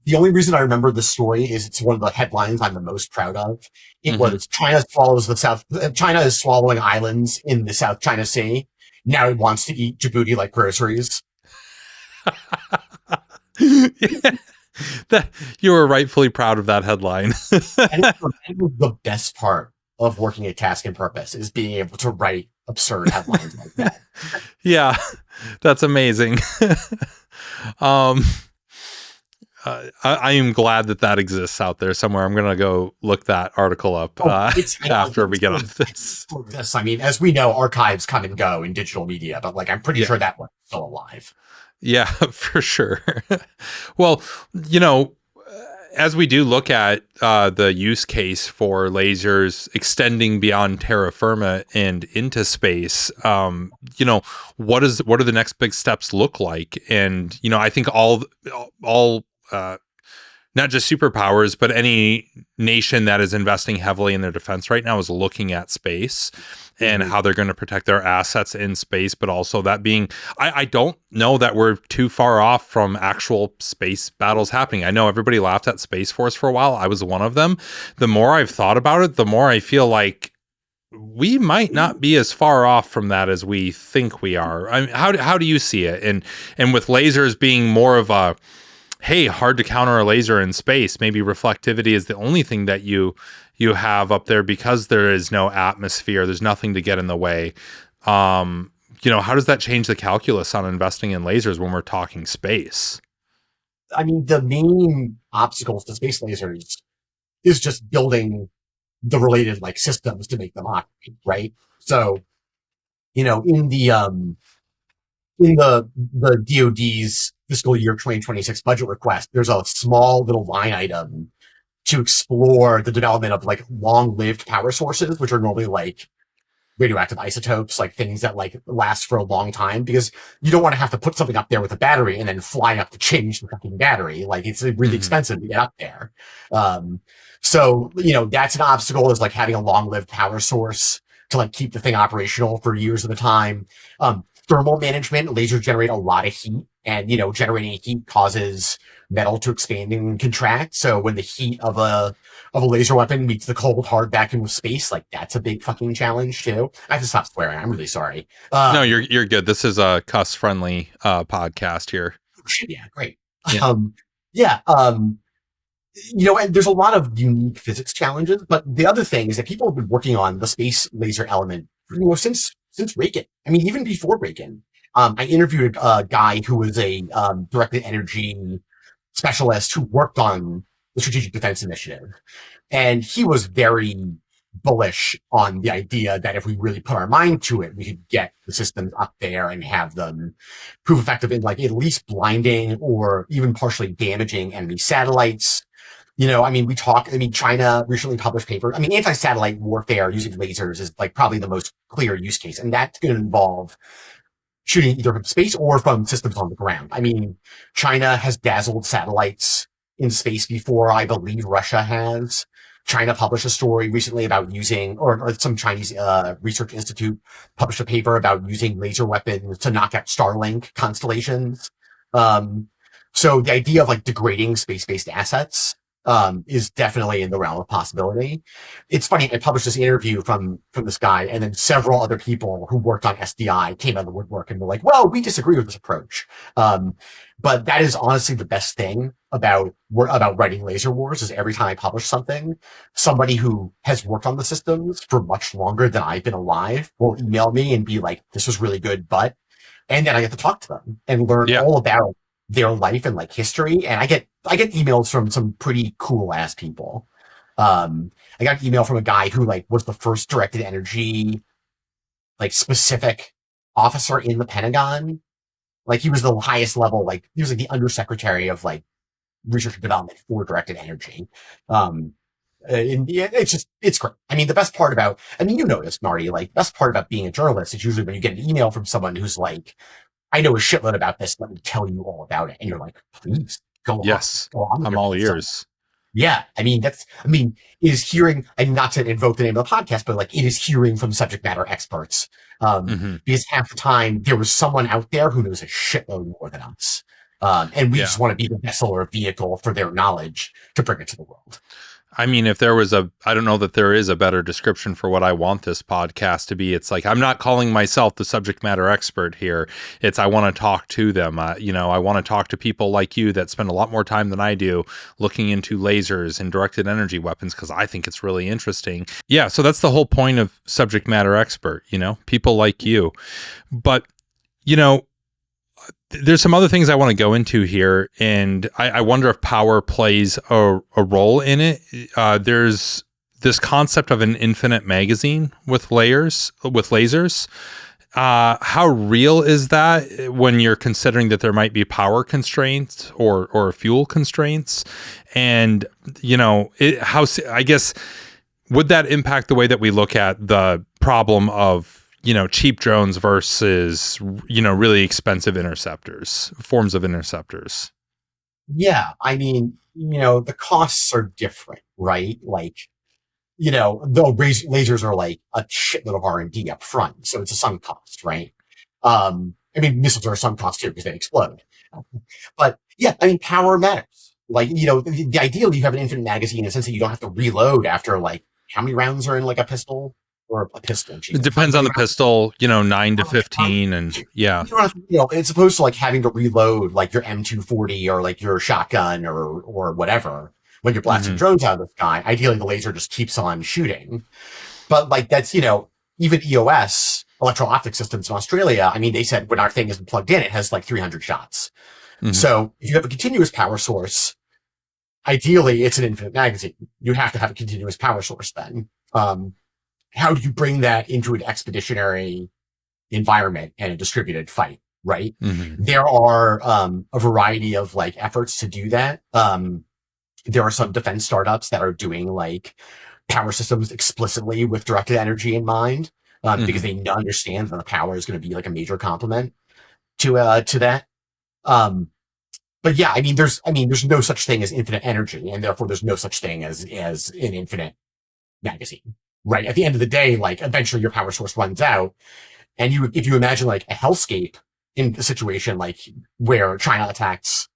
The only reason I remember this story is it's one of the headlines I'm the most proud of. It Mhm. was China is swallowing islands in the South China Sea. Now it wants to eat Djibouti like groceries. That you were rightfully proud of that headline. And it was the best part of working at Task and Purpose is being able to write absurd headlines like that. Yeah, that's amazing. um, I am glad that exists out there somewhere. I'm going to go look that article up after we get off this. I mean, as we know, archives come and go in digital media, but like I'm pretty sure that one's still alive. Yeah, for sure. Well, as we do look at the use case for lasers extending beyond terra firma and into space, what do the next big steps look like? And I think all not just superpowers, but any nation that is investing heavily in their defense right now is looking at space and how they're going to protect their assets in space, but also that being, I don't know that we're too far off from actual space battles happening. I know everybody laughed at Space Force for a while. I was one of them. The more I've thought about it, the more I feel like we might not be as far off from that as we think we are. I mean, how do you see it? And with lasers being more of a, hey, hard to counter a laser in space, maybe reflectivity is the only thing that you have up there because there is no atmosphere, there's nothing to get in the way. How does that change the calculus on investing in lasers when we're talking space? I mean, the main obstacles to space lasers is just building the related like systems to make them operate, right? So, in the DoD's fiscal year 2026 budget request, there's a small little line item to explore the development of like long-lived power sources, which are normally like radioactive isotopes, like things that like last for a long time, because you don't want to have to put something up there with a battery and then fly up to change the fucking battery. Like it's really expensive to get up there. So that's an obstacle, is like having a long-lived power source to like keep the thing operational for years at a time. Thermal management, lasers generate a lot of heat, and generating heat causes metal to expand and contract. So when the heat of a laser weapon meets the cold hard vacuum of space, like that's a big fucking challenge too. I have to stop swearing. I'm really sorry. No, you're good. This is a cuss friendly podcast here. Yeah, great. Yeah. And there's a lot of unique physics challenges, but the other thing is that people have been working on the space laser element since Reagan. I mean, even before Reagan. I interviewed a guy who was a directed energy specialist who worked on the Strategic Defense Initiative. And he was very bullish on the idea that if we really put our mind to it, we could get the systems up there and have them prove effective in like at least blinding or even partially damaging enemy satellites. China recently published paper. I mean, anti-satellite warfare using lasers is like probably the most clear use case. And that's going to involve shooting either from space or from systems on the ground. I mean, China has dazzled satellites in space before. I believe Russia has. China published a story recently about using, or some Chinese research institute published a paper about using laser weapons to knock out Starlink constellations. So the idea of like degrading space-based assets is definitely in the realm of possibility. It's funny, I published this interview from this guy, and then several other people who worked on SDI came out of the woodwork and were like, well, we disagree with this approach. But that is honestly the best thing about writing Laser Wars, is every time I publish something, somebody who has worked on the systems for much longer than I've been alive will email me and be like, this was really good, and then I get to talk to them and learn all about their life and like history. And I get emails from some pretty cool ass people. I got an email from a guy who like was the first directed energy, like specific officer in the Pentagon. Like he was the highest level, like he was like the undersecretary of like research and development for directed energy. it's great. I mean, the best part about, I mean, you know this, Marty, like, best part about being a journalist is usually when you get an email from someone who's like, I know a shitload about this. Let me tell you all about it. And you're like, please Yes, go on. I'm all ears. Yeah. I mean, it is hearing, and not to invoke the name of the podcast, but like it is hearing from subject matter experts. Because half the time there was someone out there who knows a shitload more than us. And we just want to be the vessel or vehicle for their knowledge to bring it to the world. I mean, if there was I don't know that there is a better description for what I want this podcast to be. It's like, I'm not calling myself the subject matter expert here. It's, I want to talk to them. I want to talk to people like you that spend a lot more time than I do looking into lasers and directed energy weapons, because I think it's really interesting. Yeah. So that's the whole point of subject matter expert, people like you. But, there's some other things I want to go into here, and I wonder if power plays a role in it. There's this concept of an infinite magazine with lasers. How real is that when you're considering that there might be power constraints or fuel constraints? And, I guess, would that impact the way that we look at the problem of cheap drones versus, really expensive forms of interceptors? Yeah. I mean, the costs are different, right? Like, the lasers are like a shitload of R&D up front. So it's a sunk cost, right? Missiles are a sunk cost too because they explode. But yeah, power matters. Like, the ideally you have an infinite magazine in the sense that you don't have to reload after like, how many rounds are in like a pistol? Or a pistol. It depends on the pistol, 9 to 15. And yeah. It's opposed to like having to reload like your M240 or like your shotgun or whatever when you're blasting drones out of the sky. Ideally, the laser just keeps on shooting. But like that's, even EOS, electro-optic systems in Australia, they said when our thing isn't plugged in, it has like 300 shots. So if you have a continuous power source, ideally it's an infinite magazine. You have to have a continuous power source then. How do you bring that into an expeditionary environment and a distributed fight, right? There are a variety of like efforts to do that. There are some defense startups that are doing like power systems explicitly with directed energy in mind, because they understand that the power is going to be like a major complement to that. But yeah, there's no such thing as infinite energy, and therefore there's no such thing as an infinite magazine. Right. At the end of the day, like eventually your power source runs out. And if you imagine like a hellscape in a situation like where China attacks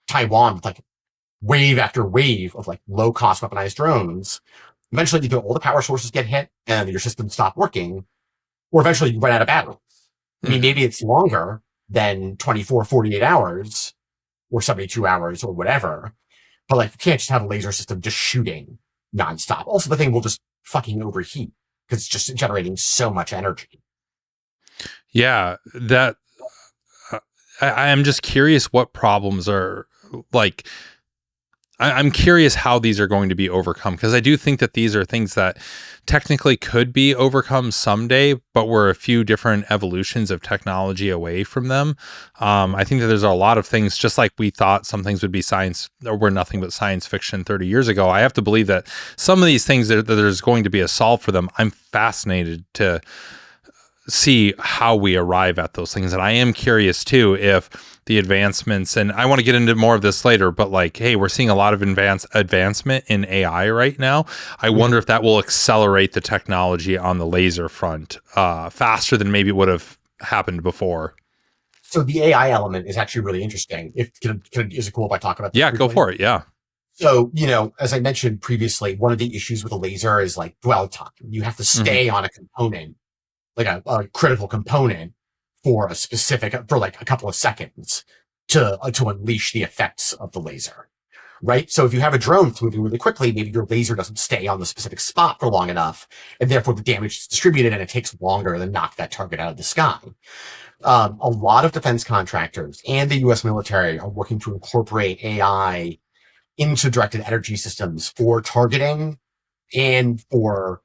Taiwan with like wave after wave of like low cost weaponized drones, eventually either all the power sources get hit and your systems stop working, or eventually you run out of batteries. Maybe it's longer than 24, 48 hours or 72 hours or whatever, but like you can't just have a laser system just shooting nonstop. Also, the thing will just fucking overheat because it's just generating so much energy. Yeah, that I am just curious what problems are like. I'm curious how these are going to be overcome, because I do think that these are things that technically could be overcome someday, but we're a few different evolutions of technology away from them. I think that there's a lot of things, just like we thought some things would be science or were nothing but science fiction 30 years ago. I have to believe that some of these things that there's going to be a solve for them. I'm fascinated to see how we arrive at those things. And I am curious too, if the advancements, and I want to get into more of this later, but like, hey, we're seeing a lot of advancement in AI right now. I wonder if that will accelerate the technology on the laser front faster than maybe would have happened before. So the AI element is actually really interesting. Is it cool if I talk about this? Yeah, briefly? Go for it. Yeah. So, as I mentioned previously, one of the issues with a laser is like dwell time. You have to stay on a component, like a critical component for like a couple of seconds to unleash the effects of the laser, right? So if you have a drone that's moving really quickly, maybe your laser doesn't stay on the specific spot for long enough, and therefore the damage is distributed and it takes longer to knock that target out of the sky. A lot of defense contractors and the US military are working to incorporate AI into directed energy systems for targeting and for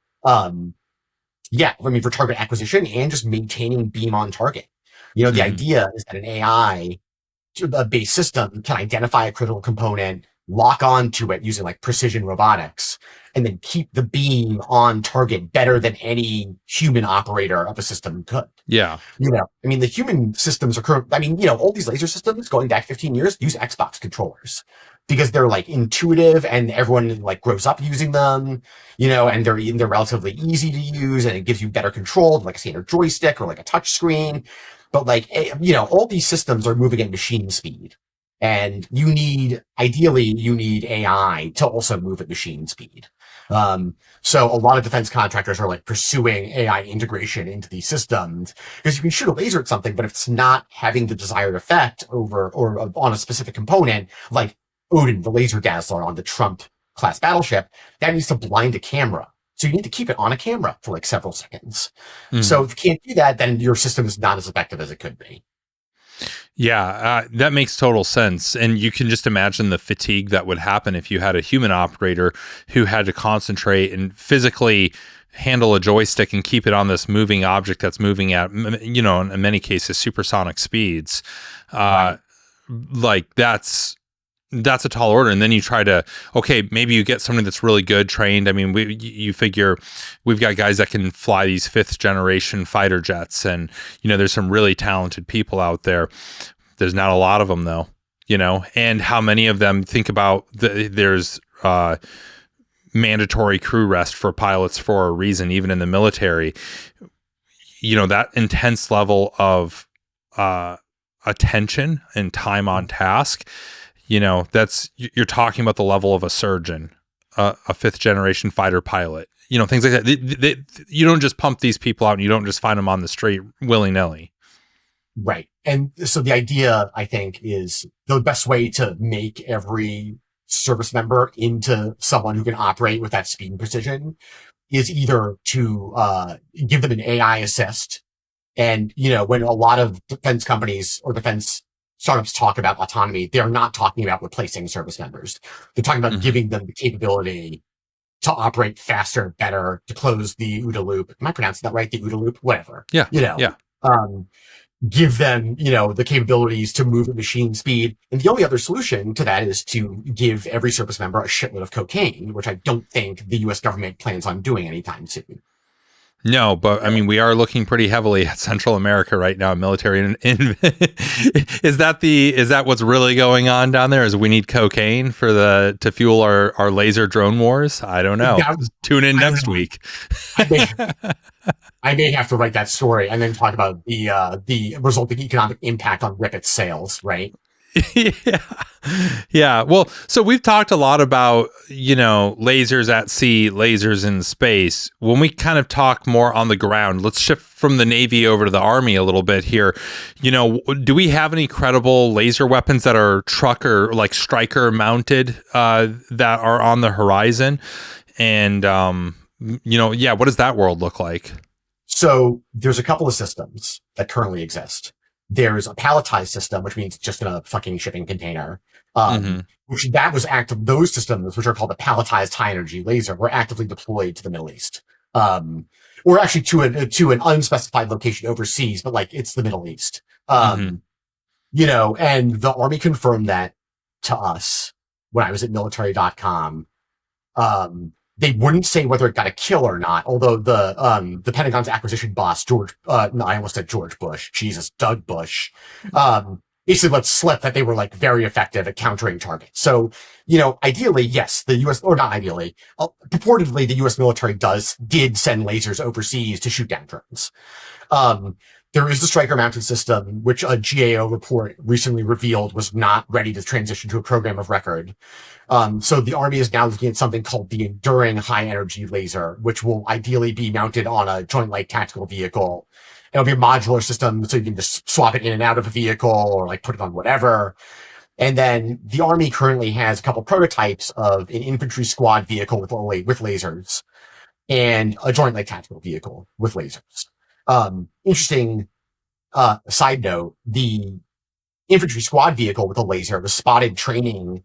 for target acquisition and just maintaining beam on target. The idea is that an AI based system can identify a critical component, lock onto it using like precision robotics, and then keep the beam on target better than any human operator of a system could. Yeah. I mean, the human systems all these laser systems going back 15 years use Xbox controllers because they're like intuitive and everyone like grows up using them, and they're relatively easy to use and it gives you better control, like a standard joystick or like a touch screen. But all these systems are moving at machine speed. And ideally you need AI to also move at machine speed. So a lot of defense contractors are like pursuing AI integration into these systems because you can shoot a laser at something, but if it's not having the desired effect over or on a specific component, like Odin, the laser dazzler on the Trump class battleship, that needs to blind a camera. So you need to keep it on a camera for like several seconds. So if you can't do that, then your system is not as effective as it could be. Yeah, that makes total sense. And you can just imagine the fatigue that would happen if you had a human operator who had to concentrate and physically handle a joystick and keep it on this moving object that's moving at, in many cases, supersonic speeds. Right. Like that's a tall order. And then you try to, okay, maybe you get somebody that's really good trained. I mean, you figure we've got guys that can fly these 5th generation fighter jets, and there's some really talented people out there. There's not a lot of them though, and how many of them think about there's mandatory crew rest for pilots for a reason, even in the military. That intense level of attention and time on task. You're talking about the level of a surgeon, a 5th generation fighter pilot, things like that. You don't just pump these people out and you don't just find them on the street willy nilly. Right. And so the idea, I think, is the best way to make every service member into someone who can operate with that speed and precision is either to give them an AI assist. And, when a lot of defense companies or defense startups talk about autonomy, they're not talking about replacing service members. They're talking about giving them the capability to operate faster, better, to close the OODA loop. Am I pronouncing that right? The OODA loop? Whatever. Yeah. Give them, the capabilities to move at machine speed. And the only other solution to that is to give every service member a shitload of cocaine, which I don't think the US government plans on doing anytime soon. No, but I mean, we are looking pretty heavily at Central America right now, military. Is that what's really going on down there? Is we need cocaine to fuel our laser drone wars? I don't know. Yeah, Tune in next week. I may have to write that story and then talk about the resulting economic impact on Ripet's sales, right? Yeah. Well, so we've talked a lot about, lasers at sea, lasers in space. When we kind of talk more on the ground, let's shift from the Navy over to the Army a little bit here. Do we have any credible laser weapons that are trucker, like striker mounted, that are on the horizon? And, what does that world look like? So there's a couple of systems that currently exist. There's a palletized system, which means just in a fucking shipping container. Those systems, which are called the palletized high energy laser, were actively deployed to the Middle East. Or actually to an unspecified location overseas, but like it's the Middle East. And the Army confirmed that to us when I was at military.com. They wouldn't say whether it got a kill or not, although the Pentagon's acquisition boss, I almost said George Bush, Jesus, Doug Bush, basically let slip that they were like very effective at countering targets. So, ideally, yes, the US, or not ideally, purportedly the US military did send lasers overseas to shoot down drones. There is the striker mounted system, which a GAO report recently revealed was not ready to transition to a program of record. So the Army is now looking at something called the Enduring High Energy Laser, which will ideally be mounted on a Joint Light Tactical Vehicle. It'll be a modular system, so you can just swap it in and out of a vehicle or like put it on whatever. And then the Army currently has a couple prototypes of an infantry squad vehicle with lasers and a Joint Light Tactical Vehicle with lasers. Interesting side note, the infantry squad vehicle with a laser was spotted training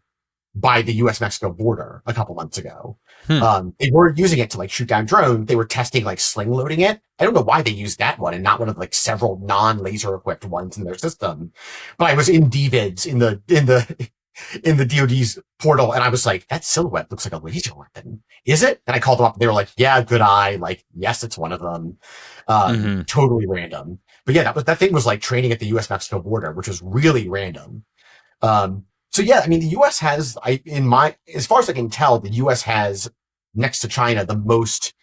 by the US-Mexico border a couple months ago. They weren't using it to like shoot down drones. They were testing like sling loading it. I don't know why they used that one and not one of like several non-laser equipped ones in their system. But I was in DVIDs in the in the DoD's portal, and I was like, that silhouette looks like a laser weapon. Is it? And I called them up, and they were like, yeah, good eye. Like, yes, it's one of them. Totally random. But yeah, that thing was like training at the U.S. Mexico border, which was really random. So yeah, I mean, the U.S. has, as far as I can tell, the U.S. has, next to China, the most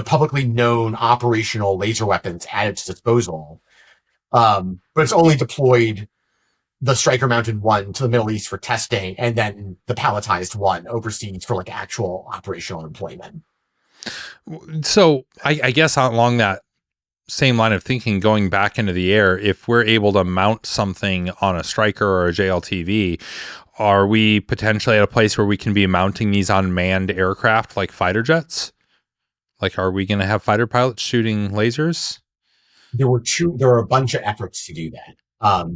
publicly known operational laser weapons at its disposal. But it's only deployed the striker mounted one to the Middle East for testing, and then the palletized one overseas for like actual operational employment. So I guess along that same line of thinking, going back into the air, if we're able to mount something on a striker or a JLTV, are we potentially at a place where we can be mounting these on manned aircraft like fighter jets? Like, are we going to have fighter pilots shooting lasers? There were a bunch of efforts to do that.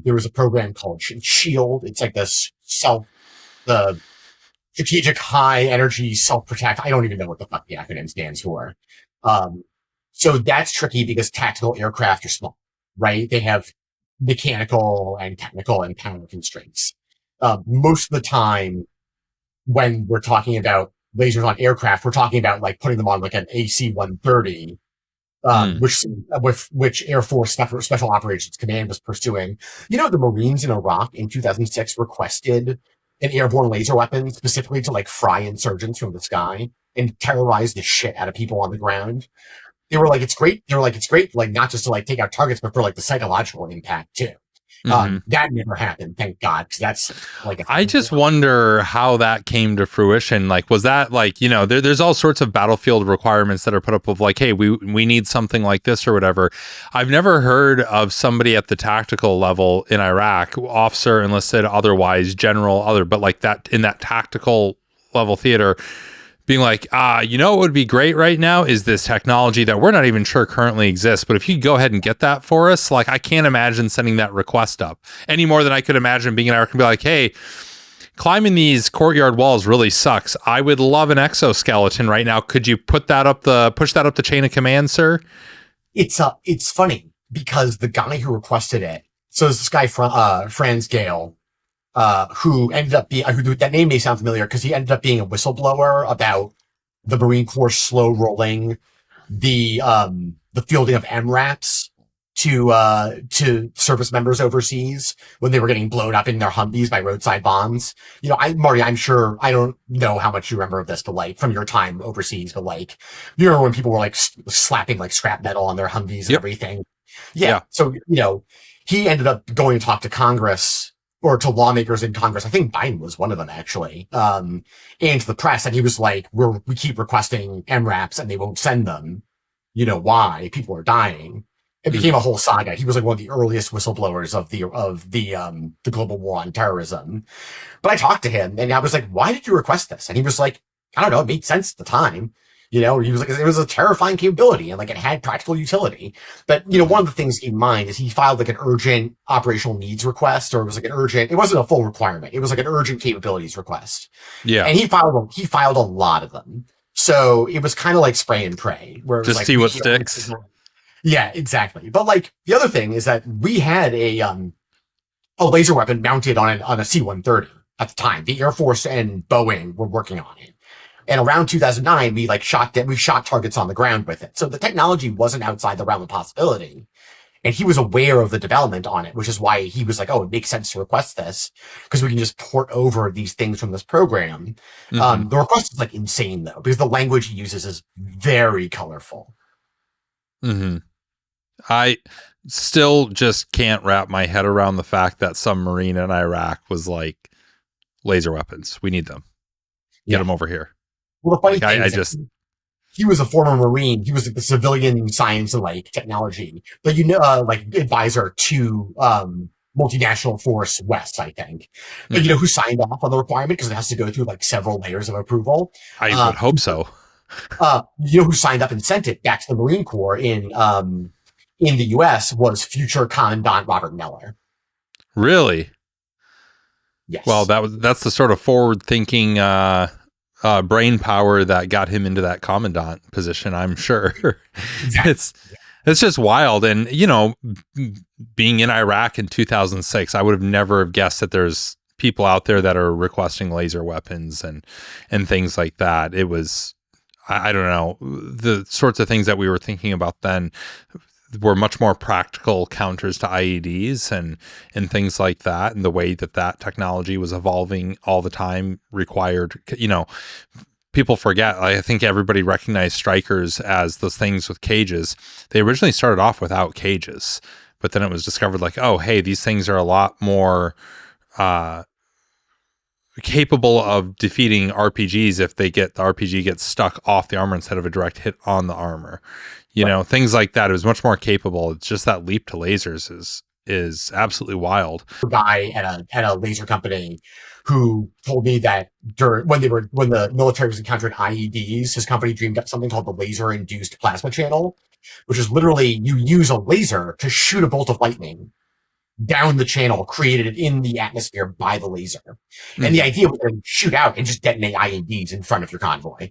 There was a program called SHIELD. It's like the strategic high energy self-protect. I don't even know what the fuck the acronym stands for. So that's tricky because tactical aircraft are small, right? They have mechanical and technical and power constraints. Most of the time when we're talking about lasers on aircraft, we're talking about like putting them on like an AC-130, which Air Force Special Operations Command was pursuing. You know, the Marines in Iraq in 2006 requested an airborne laser weapon specifically to like fry insurgents from the sky and terrorize the shit out of people on the ground. They were like, it's great. They were like, it's great, like not just to like take out targets, but for like the psychological impact too. That never happened, thank God, because that's like I just wonder how that came to fruition. Like, was that like, you know, there's all sorts of battlefield requirements that are put up of like, hey, we need something like this or whatever. I've never heard of somebody at the tactical level in Iraq, officer, enlisted, otherwise, general, other, but like that in that tactical level theater, being like, you know what would be great right now is this technology that we're not even sure currently exists. But if you go ahead and get that for us, like I can't imagine sending that request up any more than I could imagine being in Iraq and be like, hey, climbing these courtyard walls really sucks. I would love an exoskeleton right now. Could you push that up the chain of command, sir? It's funny because the guy who requested it, so there's this guy from Franz Gale, who ended up being, that name may sound familiar because he ended up being a whistleblower about the Marine Corps slow rolling the fielding of MRAPs to service members overseas when they were getting blown up in their Humvees by roadside bombs. You know, Marty, I'm sure, I don't know how much you remember of this, but like from your time overseas, but like, you remember when people were like slapping like scrap metal on their Humvees and everything? Yeah. So, you know, he ended up going to talk to Congress or to lawmakers in Congress. I think Biden was one of them actually. And to the press, and he was like, we keep requesting MRAPs and they won't send them. You know why? People are dying. It became a whole saga. He was like one of the earliest whistleblowers of the global war on terrorism. But I talked to him and I was like, why did you request this? And he was like, I don't know. It made sense at the time. You know, he was like, it was a terrifying capability and like it had practical utility. But, you know, one of the things to keep in mind is he filed like an urgent operational needs request, or it was like it wasn't a full requirement. It was like an urgent capabilities request. Yeah. And he filed a lot of them. So it was kind of like spray and pray, where it was just like, see what sticks. Yeah, exactly. But like the other thing is that we had a laser weapon mounted on a C-130 at the time. The Air Force and Boeing were working on it. And around 2009, we shot targets on the ground with it. So the technology wasn't outside the realm of possibility. And he was aware of the development on it, which is why he was like, oh, it makes sense to request this because we can just port over these things from this program. The request is like insane though, because the language he uses is very colorful. I still just can't wrap my head around the fact that some Marine in Iraq was like, laser weapons, we need them. Get them over here. Well, the funny thing is he was a former Marine. He was like the civilian science and like technology, but like advisor to multinational force West, I think. But you know who signed off on the requirement because it has to go through like several layers of approval. I would hope so. You know who signed up and sent it back to the Marine Corps in the U.S. was future Commandant Robert Neller. Really? Yes. Well, that's the sort of forward-thinking brain power that got him into that commandant position, I'm sure. Exactly. It's just wild. And, you know, being in Iraq in 2006, I would have never have guessed that there's people out there that are requesting laser weapons and things like that. It was, I don't know, the sorts of things that we were thinking about then were much more practical counters to IEDs and things like that. And the way that technology was evolving all the time required, people forget. I think everybody recognized strikers as those things with cages. They originally started off without cages, but then it was discovered like, oh, hey, these things are a lot more capable of defeating RPGs if the RPG gets stuck off the armor instead of a direct hit on the armor. Things like that. It was much more capable. It's just that leap to lasers is absolutely wild. A guy at a laser company who told me that when the military was encountering IEDs, his company dreamed up something called the laser induced plasma channel, which is literally you use a laser to shoot a bolt of lightning down the channel created in the atmosphere by the laser. And the idea was to shoot out and just detonate IEDs in front of your convoy.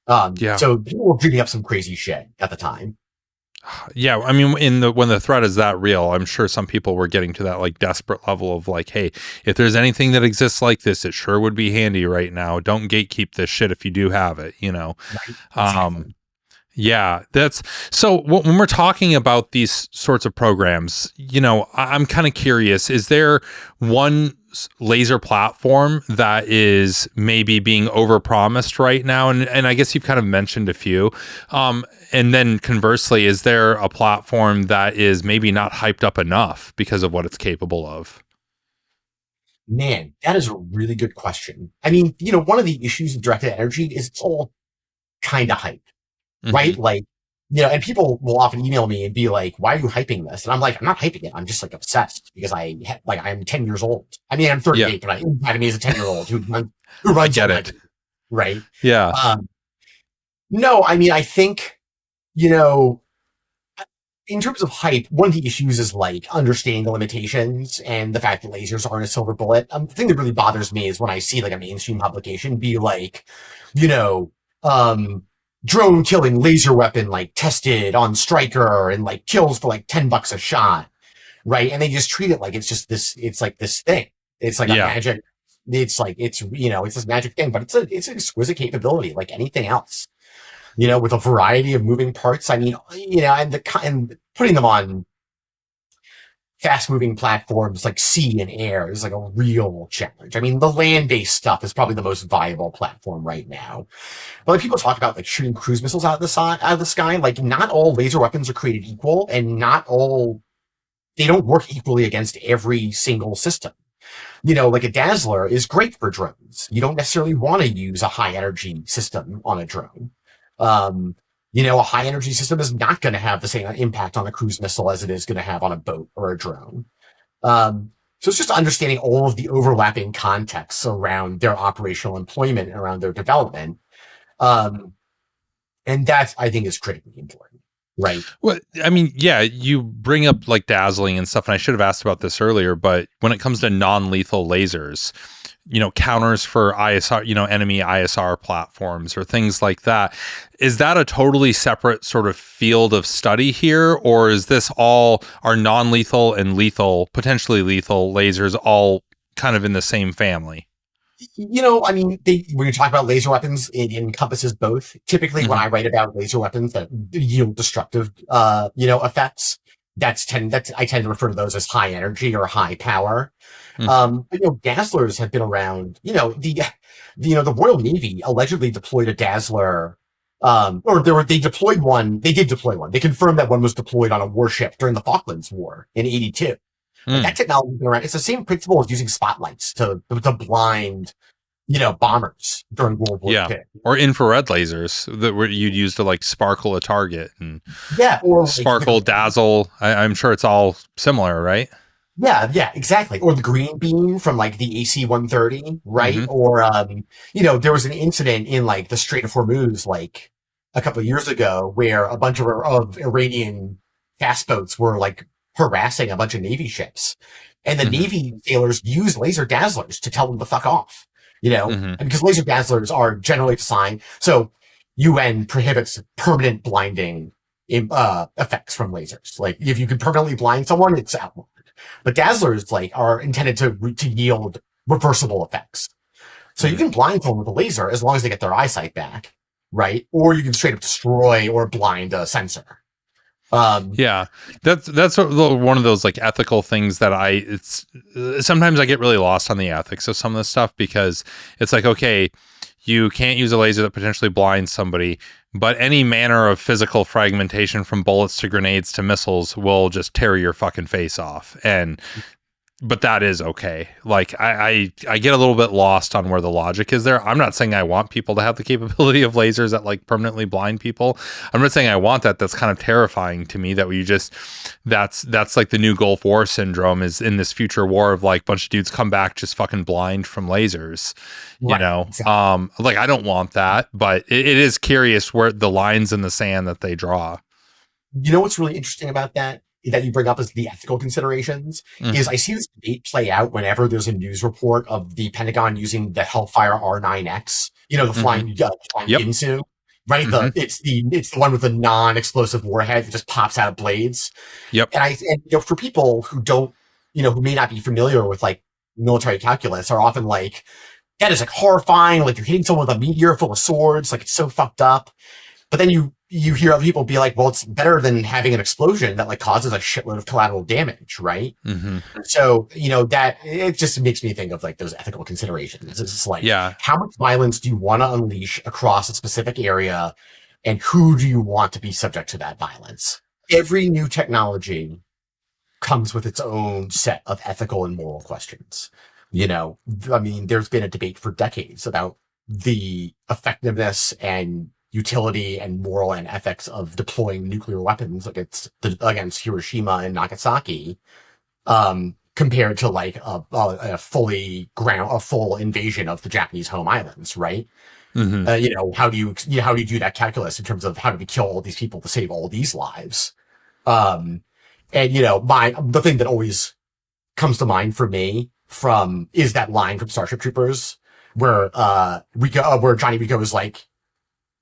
So people were dreaming up some crazy shit at the time. Yeah, I mean, when the threat is that real, I'm sure some people were getting to that like desperate level of like, hey, if there's anything that exists like this, it sure would be handy right now. Don't gatekeep this shit if you do have it, Right. Exactly. Yeah, that's so when we're talking about these sorts of programs, I'm kind of curious, is there one laser platform that is maybe being overpromised right now? And I guess you've kind of mentioned a few. And then conversely, is there a platform that is maybe not hyped up enough because of what it's capable of? Man, that is a really good question. I mean, one of the issues of directed energy is it's all kind of hype. Right? Like, and people will often email me and be like, why are you hyping this? And I'm like, I'm not hyping it. I'm just like obsessed because I'm 10 years old. I mean, I'm 38, but inside of me is a 10-year-old who runs get it. Right. Yeah. No, I mean, I think, in terms of hype, one of the issues is like understanding the limitations and the fact that lasers aren't a silver bullet. The thing that really bothers me is when I see like a mainstream publication be like, drone killing laser weapon like tested on Striker and like kills for like $10 a shot, right? And they just treat it like it's just this. It's like this thing. It's like a magic. It's like it's this magic thing, but it's an exquisite capability like anything else. With a variety of moving parts. I mean, and putting them on fast-moving platforms like sea and air is like a real challenge. I mean, the land-based stuff is probably the most viable platform right now. But like people talk about like shooting cruise missiles out of the sky, like not all laser weapons are created equal, and they don't work equally against every single system. Like a Dazzler is great for drones. You don't necessarily want to use a high-energy system on a drone. A high energy system is not going to have the same impact on a cruise missile as it is going to have on a boat or a drone. So it's just understanding all of the overlapping contexts around their operational employment and around their development. And that I think is critically important. Right. Well, I mean, yeah, you bring up like dazzling and stuff, and I should have asked about this earlier, but when it comes to non-lethal lasers, counters for ISR, enemy ISR platforms or things like that, is that a totally separate sort of field of study here? Or is this all are non-lethal and lethal, potentially lethal lasers all kind of in the same family? I mean, when you talk about laser weapons, it encompasses both. Typically, when I write about laser weapons that yield destructive, effects, I tend to refer to those as high energy or high power. But Dazzlers have been around. The Royal Navy allegedly deployed a Dazzler, they deployed one. They did deploy one. They confirmed that one was deployed on a warship during the Falklands War in '82. That technology has been around. It's the same principle as using spotlights to blind, bombers during World War II. Or infrared lasers that you'd use to like sparkle a target and or sparkle, dazzle. I'm sure it's all similar, right? Yeah, exactly. Or the green beam from like the AC-130, right? Or there was an incident in like the Strait of Hormuz like a couple of years ago where a bunch of Iranian fast boats were like harassing a bunch of Navy ships. And the Navy sailors use laser dazzlers to tell them to fuck off, and because laser dazzlers are generally designed. So UN prohibits permanent blinding effects from lasers. Like if you can permanently blind someone, it's outlawed. But dazzlers like are intended to yield reversible effects. So you can blind someone with a laser as long as they get their eyesight back, right? Or you can straight up destroy or blind a sensor. Yeah, that's one of those like ethical things that it's sometimes I get really lost on the ethics of some of this stuff, because it's like, okay, you can't use a laser that potentially blinds somebody, but any manner of physical fragmentation from bullets to grenades to missiles will just tear your fucking face off. But that is okay. Like I get a little bit lost on where the logic is there. I'm not saying I want people to have the capability of lasers that like permanently blind people. I'm not saying I want that. That's kind of terrifying to me, that we just, that's like the new Gulf War syndrome, is in this future war of like bunch of dudes come back just fucking blind from lasers, you know? Exactly. Like I don't want that, but it is curious where the lines in the sand that they draw. You know what's really interesting about that you bring up as the ethical considerations is I see this debate play out whenever there's a news report of the Pentagon using the Hellfire R9X, the flying Ginsu, right? It's the one with the non-explosive warhead that just pops out of blades. Yep. And for people who don't, who may not be familiar with like military calculus, are often like, that is like horrifying. Like you're hitting someone with a meteor full of swords. Like it's so fucked up. But then you hear other people be like, well, it's better than having an explosion that like causes a shitload of collateral damage, right? So, that it just makes me think of like those ethical considerations. It's just like, how much violence do you want to unleash across a specific area, and who do you want to be subject to that violence? Every new technology comes with its own set of ethical and moral questions. I mean, there's been a debate for decades about the effectiveness and utility and moral and ethics of deploying nuclear weapons against Hiroshima and Nagasaki, compared to like a full invasion of the Japanese home islands, right? How do you do that calculus in terms of how do we kill all these people to save all these lives? And the thing that always comes to mind for me is that line from Starship Troopers where Johnny Rico is like,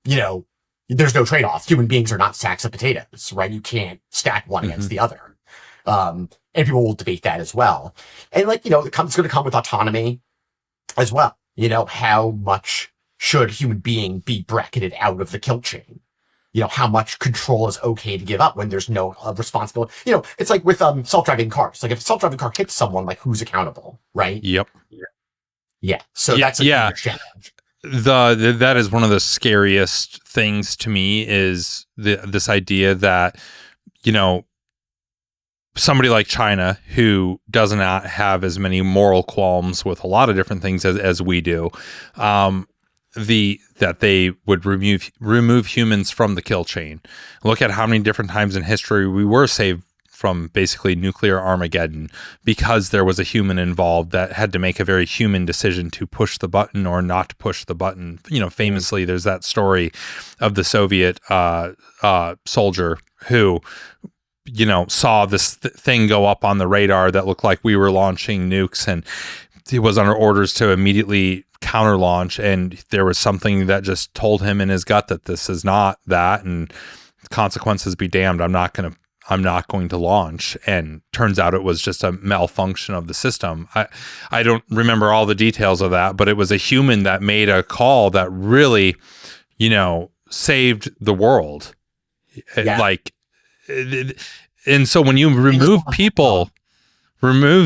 there's no trade-off. Human beings are not sacks of potatoes, right? You can't stack one against the other. And people will debate that as well. And it's going to come with autonomy as well. How much should human being be bracketed out of the kill chain? How much control is okay to give up when there's no responsibility? It's like with self-driving cars. Like if a self-driving car hits someone, like who's accountable, right? Yep. Yeah. So that's a huge challenge. That is one of the scariest things to me, is this idea that somebody like China, who does not have as many moral qualms with a lot of different things as we do, that they would remove humans from the kill chain. Look at how many different times in history we were saved from basically nuclear Armageddon because there was a human involved that had to make a very human decision to push the button or not to push the button. Famously, there's that story of the Soviet soldier who, saw this thing go up on the radar that looked like we were launching nukes, and he was under orders to immediately counter launch, and there was something that just told him in his gut that this is not that, and consequences be damned. I'm not going to launch. And turns out it was just a malfunction of the system. I don't remember all the details of that, but it was a human that made a call that really, saved the world. Yeah. And so when you remove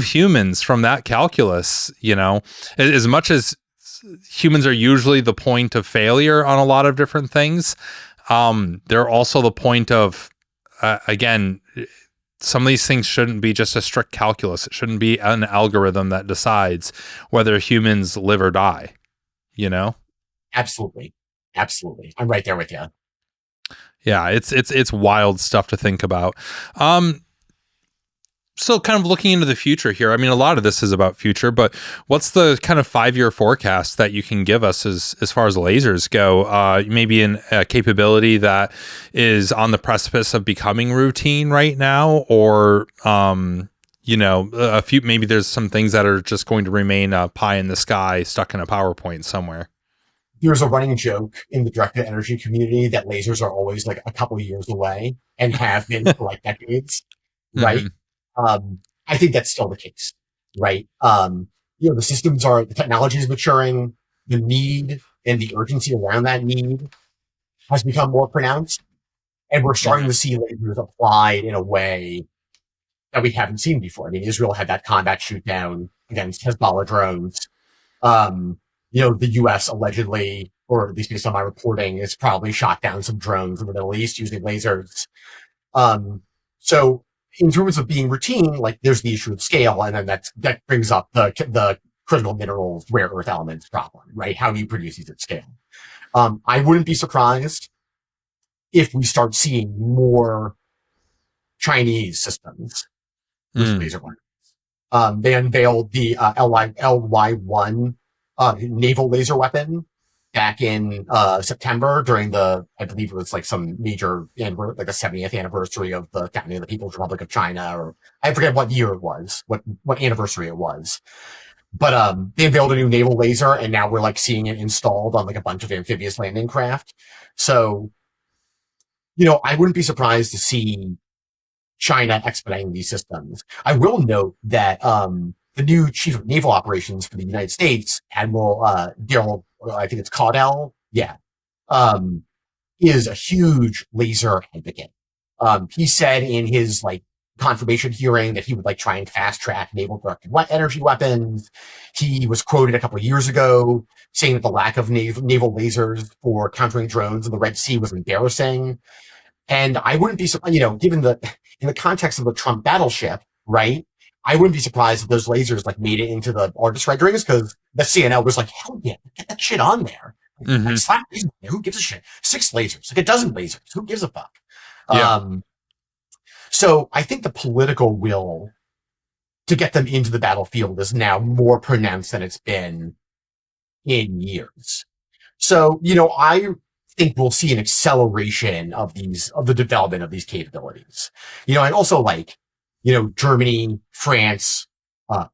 humans from that calculus, as much as humans are usually the point of failure on a lot of different things, they're also the point of, again, some of these things shouldn't be just a strict calculus. It shouldn't be an algorithm that decides whether humans live or die, Absolutely. I'm right there with you. Yeah, it's wild stuff to think about. So kind of looking into the future here, I mean, a lot of this is about future, but what's the kind of 5-year forecast that you can give us as far as lasers go? Maybe a capability that is on the precipice of becoming routine right now, or, a few, maybe there's some things that are just going to remain a pie in the sky stuck in a PowerPoint somewhere. There's a running joke in the directed energy community that lasers are always like a couple of years away and have been for like decades, right? I think that's still the case, right? the the technology is maturing, the need and the urgency around that need has become more pronounced. And we're starting to see lasers applied in a way that we haven't seen before. I mean, Israel had that combat shoot down against Hezbollah drones. The U.S. allegedly, or at least based on my reporting, has probably shot down some drones in the Middle East using lasers. So in terms of being routine, like there's the issue of scale, and then that brings up the critical minerals, rare earth elements problem, right? How do you produce these at scale? I wouldn't be surprised if we start seeing more Chinese systems with laser weapons. They unveiled the LY-1 naval laser weapon back in September during I believe it was like some major, like the 70th anniversary of the founding of the People's Republic of China, or I forget what year it was, what anniversary it was. But they unveiled a new naval laser, and now we're like seeing it installed on like a bunch of amphibious landing craft. So, I wouldn't be surprised to see China expediting these systems. I will note that the new chief of naval operations for the United States, Admiral Daryl, I think it's Caudell, is a huge laser advocate. He said in his confirmation hearing that he would try and fast track naval directed energy weapons. He was quoted a couple of years ago saying that the lack of naval lasers for countering drones in the Red Sea was embarrassing. And I wouldn't be, given in the context of the Trump battleship, right? I wouldn't be surprised if those lasers made it into the artist renderings, because the CNL was like, hell yeah, get that shit on there. Slap lasers, who gives a shit? 6 lasers, a dozen lasers, who gives a fuck? Yeah. So I think the political will to get them into the battlefield is now more pronounced than it's been in years. So, I think we'll see an acceleration of the development of these capabilities. And also Germany, France,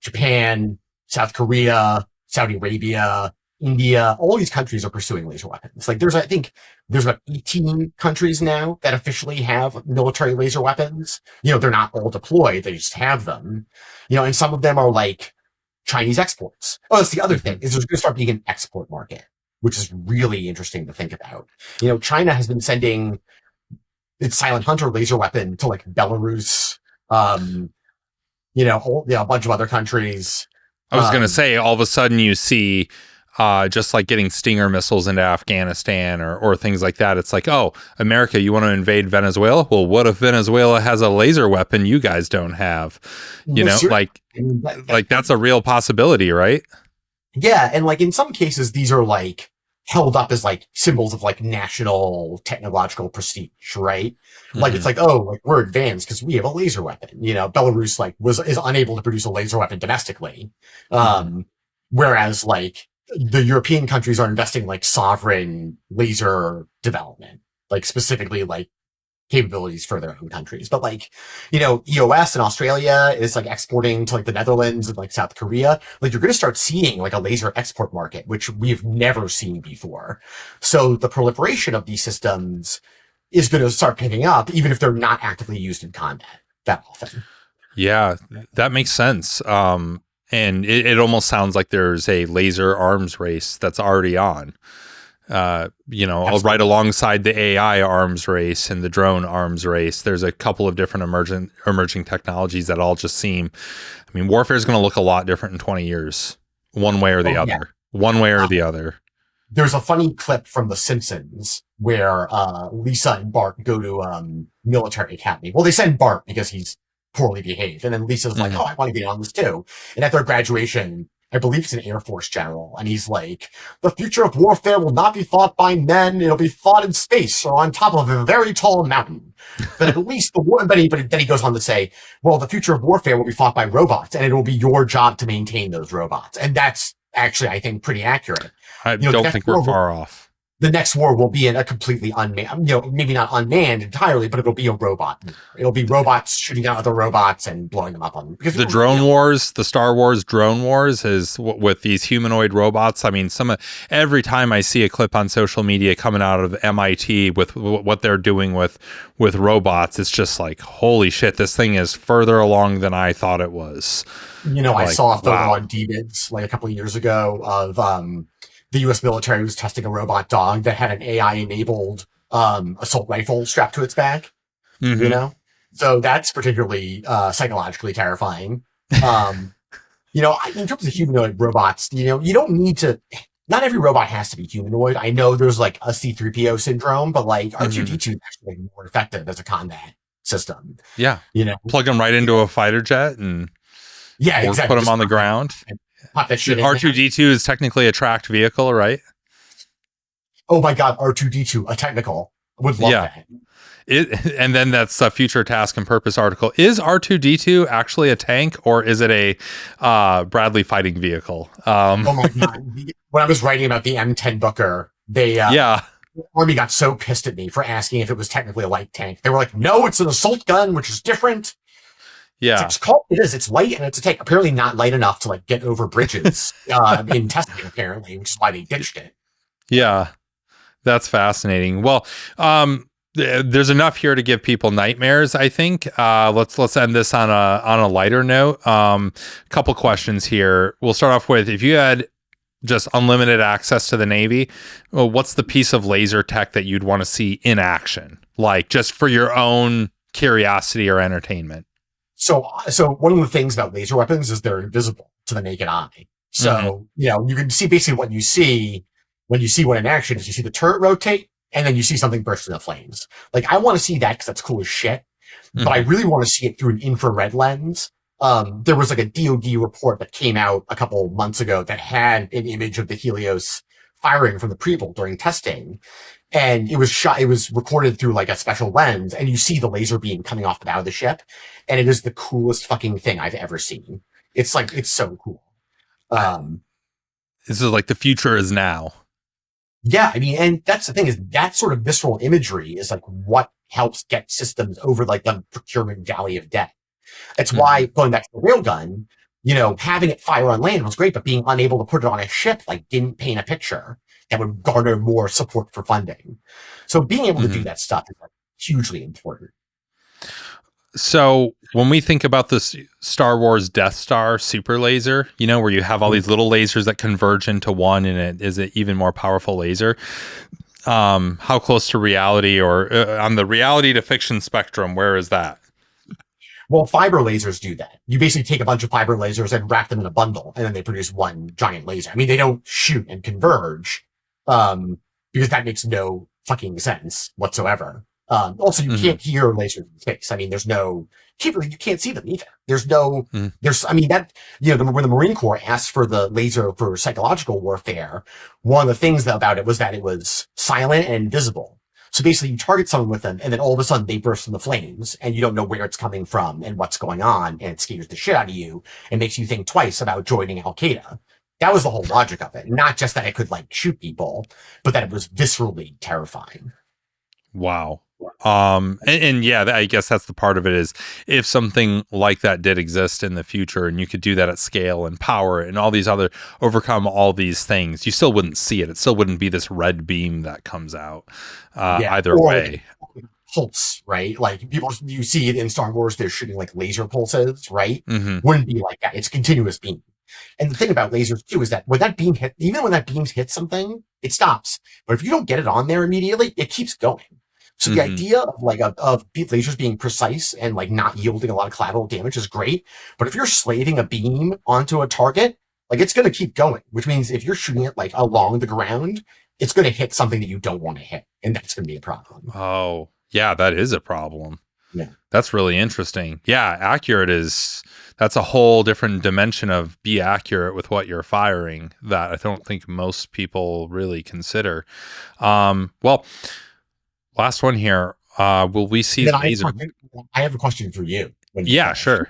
Japan, South Korea, Saudi Arabia, India, all these countries are pursuing laser weapons. I think there's about 18 countries now that officially have military laser weapons. They're not all deployed, they just have them. And some of them are Chinese exports. Oh, that's the other thing, is there's going to start being an export market, which is really interesting to think about. China has been sending its Silent Hunter laser weapon to Belarus, a bunch of other countries. I was going to say, all of a sudden you see just getting Stinger missiles into Afghanistan or things like that. It's oh, America, you want to invade Venezuela? Well, what if Venezuela has a laser weapon you guys don't have? That's a real possibility, right? Yeah, and in some cases, these are held up as symbols of national technological prestige, right? It's we're advanced because we have a laser weapon. Belarus is unable to produce a laser weapon domestically, whereas the European countries are investing sovereign laser development, specifically capabilities for their own countries. But EOS in Australia is exporting to the Netherlands and South Korea. You're going to start seeing a laser export market, which we've never seen before. So the proliferation of these systems is going to start picking up, even if they're not actively used in combat that often. Yeah, that makes sense. And it almost sounds like there's a laser arms race that's already on. Absolutely. Right alongside the AI arms race and the drone arms race, there's a couple of different emerging technologies that all just seem, warfare is going to look a lot different in 20 years, one way or the other. Yeah. One way or the other. There's a funny clip from The Simpsons where Lisa and Bart go to military academy. Well, they send Bart because he's poorly behaved, and then Lisa's oh, I want to get on this too. And at their graduation, I believe it's an Air Force general, and he's the future of warfare will not be fought by men, it'll be fought in space or on top of a very tall mountain. But at least but then he goes on to say, well, the future of warfare will be fought by robots, and it will be your job to maintain those robots. And that's actually, I think, pretty accurate. I don't think we're far off. the next war will be in a completely unmanned, maybe not unmanned entirely, but it'll be a robot. It'll be robots shooting down other robots and blowing them up on them. Because the drone wars, the Star Wars drone wars is with these humanoid robots. I mean, every time I see a clip on social media coming out of MIT with what they're doing with robots, it's just like, holy shit, this thing is further along than I thought it was. I saw a photo on DBids like a couple of years ago of the U.S. military was testing a robot dog that had an AI-enabled assault rifle strapped to its back. Mm-hmm. So that's particularly psychologically terrifying. In terms of humanoid robots, you don't need to. Not every robot has to be humanoid. I know there's like a C-3PO syndrome, but like R2-D2 is actually more effective as a combat system. Yeah, plug them right into a fighter jet and exactly. Put them on the ground. Pop that shit R2-D2 is technically a tracked vehicle, right? Oh my god, R2-D2, a technical. Would love that. And then that's a future task and purpose article. Is R2-D2 actually a tank, or is it a Bradley fighting vehicle? Oh my god! When I was writing about the M10 Booker, the Army got so pissed at me for asking if it was technically a light tank. They were like, "No, it's an assault gun, which is different." Yeah, it's light and it's a tank. Apparently not light enough to like get over bridges in testing, apparently, which is why they ditched it. Yeah, that's fascinating. Well, there's enough here to give people nightmares, I think. Let's end this on a lighter note. Couple questions here. We'll start off with, if you had just unlimited access to the Navy, what's the piece of laser tech that you'd want to see in action? Like just for your own curiosity or entertainment? So one of the things about laser weapons is they're invisible to the naked eye. So, you can see basically what you see when you see one in action is you see the turret rotate and then you see something burst into flames. Like, I want to see that because that's cool as shit, but I really want to see it through an infrared lens. There was like a DoD report that came out a couple months ago that had an image of the Helios firing from the Preble during testing. And it was recorded through like a special lens, and you see the laser beam coming off the bow of the ship. And it is the coolest fucking thing I've ever seen. It's so cool. This is like the future is now. Yeah. I mean, and that's the thing, is that sort of visceral imagery is like what helps get systems over like the procurement valley of death. That's why, going back to the railgun, having it fire on land was great, but being unable to put it on a ship, like, didn't paint a picture that would garner more support for funding. So being able to do that stuff is like hugely important. So when we think about this Star Wars Death Star super laser, where you have all these little lasers that converge into one, and it is an even more powerful laser. How close to reality, or on the reality to fiction spectrum, where is that? Well, fiber lasers do that. You basically take a bunch of fiber lasers and wrap them in a bundle, and then they produce one giant laser. I mean, they don't shoot and converge, because that makes no fucking sense whatsoever. Also, you can't hear lasers in space. I mean, you can't see them either. When the Marine Corps asked for the laser for psychological warfare, one of the things about it was that it was silent and invisible. So basically you target someone with them, and then all of a sudden they burst into flames, and you don't know where it's coming from and what's going on, and it scares the shit out of you and makes you think twice about joining Al-Qaeda. That was the whole logic of it. Not just that it could like shoot people, but that it was viscerally terrifying. Wow. And yeah, I guess that's the part of it, is if something like that did exist in the future and you could do that at scale and power and all these other, overcome all these things, you still wouldn't see it. It still wouldn't be this red beam that comes out either way. Like pulse, right? Like you see it in Star Wars, they're shooting like laser pulses, right? Wouldn't be like that. It's continuous beam. And the thing about lasers too is that when that beam even when that beam hits something, it stops. But if you don't get it on there immediately, it keeps going. So the idea of lasers being precise and like not yielding a lot of collateral damage is great. But if you're slaving a beam onto a target, like, it's going to keep going, which means if you're shooting it like along the ground, it's going to hit something that you don't want to hit. And that's going to be a problem. Oh, yeah, that is a problem. Yeah. That's really interesting. Yeah. That's a whole different dimension of be accurate with what you're firing that I don't think most people really consider. Well, last one here. Will we see laser? I have a question for you. Yeah, sure.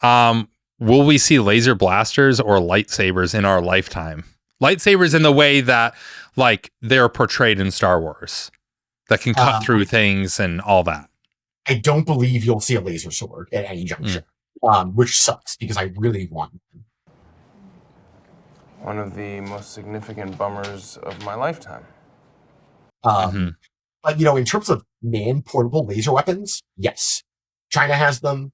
Will we see laser blasters or lightsabers in our lifetime? Lightsabers in the way that, like they're portrayed in Star Wars that can cut through things and all that. I don't believe you'll see a laser sword at any juncture, which sucks because I really want one. One of the most significant bummers of my lifetime. But, in terms of man-portable laser weapons, yes. China has them.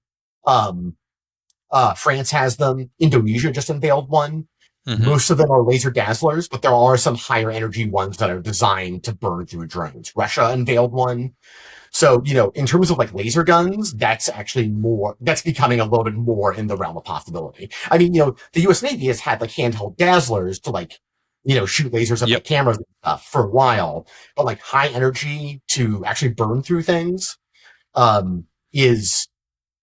France has them. Indonesia just unveiled one. Most of them are laser dazzlers, but there are some higher energy ones that are designed to burn through drones. Russia unveiled one. So, in terms of like laser guns, that's becoming a little bit more in the realm of possibility. I mean, the US Navy has had like handheld dazzlers to like, shoot lasers at like cameras and stuff for a while, but like high energy to actually burn through things, is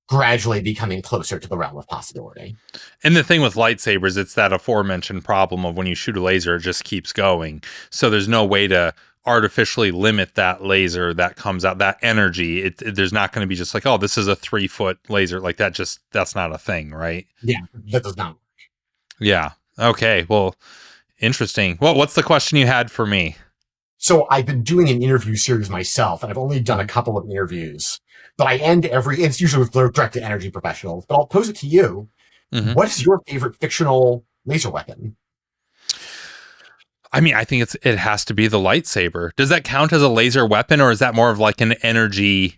gradually becoming closer to the realm of possibility. And the thing with lightsabers, it's that aforementioned problem of when you shoot a laser, it just keeps going. So there's no way to artificially limit that laser that comes out, that energy. There's not going to be just like, oh, this is a 3-foot laser like that. That's not a thing, right? Yeah, that does not work. Yeah. Okay. Well, interesting. Well, what's the question you had for me? So I've been doing an interview series myself, and I've only done a couple of interviews, but I end it's usually with directed energy professionals, but I'll pose it to you. What is your favorite fictional laser weapon? I mean, I think it has to be the lightsaber. Does that count as a laser weapon, or is that more of like an energy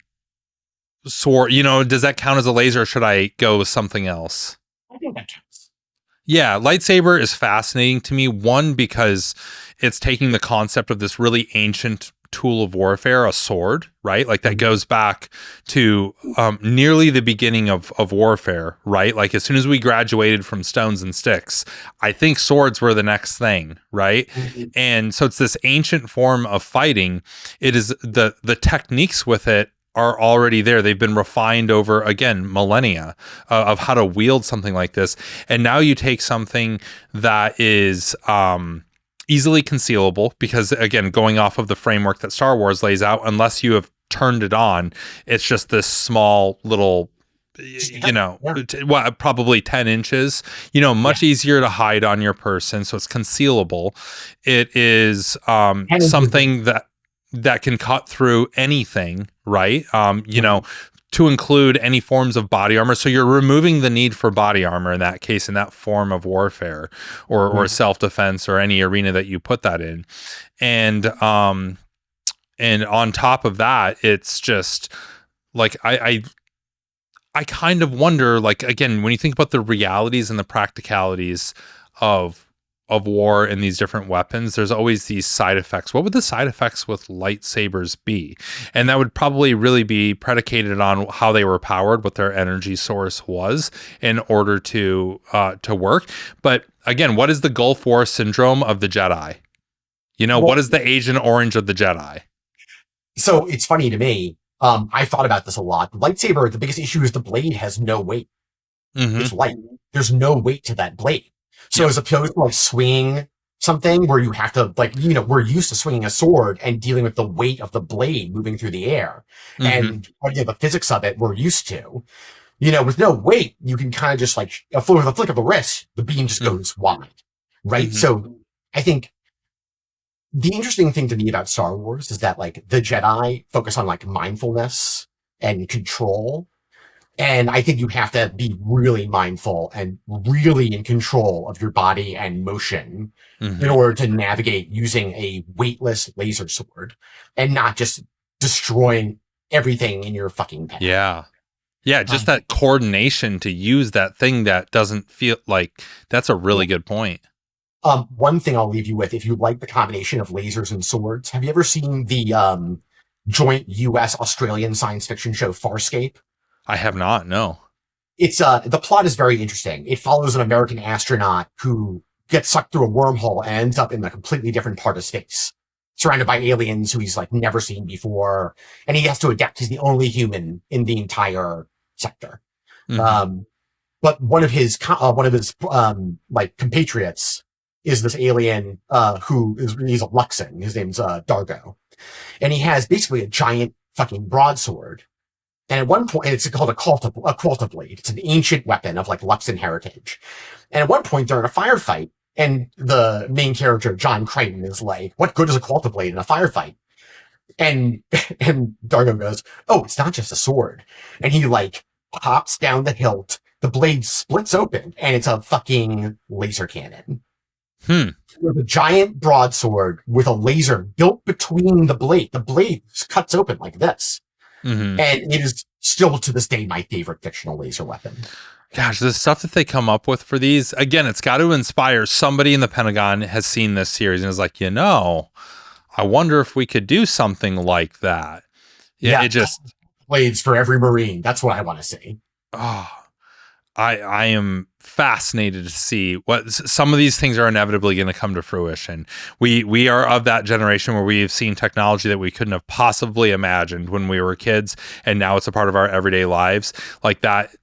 sword? Does that count as a laser, or should I go with something else? I think that counts. Yeah, lightsaber is fascinating to me. One, because it's taking the concept of this really ancient tool of warfare, a sword, right? Like that goes back to nearly the beginning of warfare, right? Like as soon as we graduated from stones and sticks, I think swords were the next thing, right? And so it's this ancient form of fighting. It is the techniques with it are already there. They've been refined over, again, millennia of how to wield something like this. And now you take something that is easily concealable, because, again, going off of the framework that Star Wars lays out, unless you have turned it on, it's just this small little, probably 10 inches, much easier to hide on your person. So it's concealable. It is something that can cut through anything, right? To include any forms of body armor. So you're removing the need for body armor in that case, in that form of warfare or self-defense or any arena that you put that in. And on top of that, it's just like, I kind of wonder, like, again, when you think about the realities and the practicalities of war and these different weapons, there's always these side effects. What would the side effects with lightsabers be? And that would probably really be predicated on how they were powered, what their energy source was in order to work. But again, what is the Gulf War syndrome of the Jedi? What is the Agent Orange of the Jedi? So it's funny to me. I thought about this a lot. The lightsaber, the biggest issue is the blade has no weight. It's light. There's no weight to that blade. So as opposed to like swinging something where you have to we're used to swinging a sword and dealing with the weight of the blade moving through the air and the physics of it we're used to, with no weight, you can kind of just like with a flick of the wrist, the beam just goes wide. Right. So I think the interesting thing to me about Star Wars is that like the Jedi focus on like mindfulness and control. And I think you have to be really mindful and really in control of your body and motion in order to navigate using a weightless laser sword and not just destroying everything in your fucking path. Yeah. Yeah, just that coordination to use that thing that doesn't feel like, that's a really good point. One thing I'll leave you with, if you like the combination of lasers and swords, have you ever seen the joint US-Australian science fiction show Farscape? I have not, no. It's the plot is very interesting. It follows an American astronaut who gets sucked through a wormhole and ends up in a completely different part of space, surrounded by aliens who he's like never seen before, and he has to adapt. He's the only human in the entire sector. But one of his like compatriots is this alien he's a Luxon. His name's Dargo, and he has basically a giant fucking broadsword. And at one point, it's called a qualta blade. It's an ancient weapon of like Luxon heritage. And at one point, they're in a firefight, And the main character, John Crichton, is like, what good is a quilter blade in a firefight? And and Dargo goes, oh, it's not just a sword. And he like pops down the hilt, the blade splits open, and it's a fucking laser cannon. With a giant broadsword with a laser built between the blade. The blade cuts open like this. Mm-hmm. And it is still to this day my favorite fictional laser weapon. Gosh, the stuff that they come up with for these, again, it's got to inspire somebody in the Pentagon has seen this series and is like, I wonder if we could do something like that. Yeah, it just blades for every Marine. That's what I want to see. Oh, I am fascinated to see what some of these things are inevitably going to come to fruition. We are of that generation where we've seen technology that we couldn't have possibly imagined when we were kids, and now it's a part of our everyday lives. Like that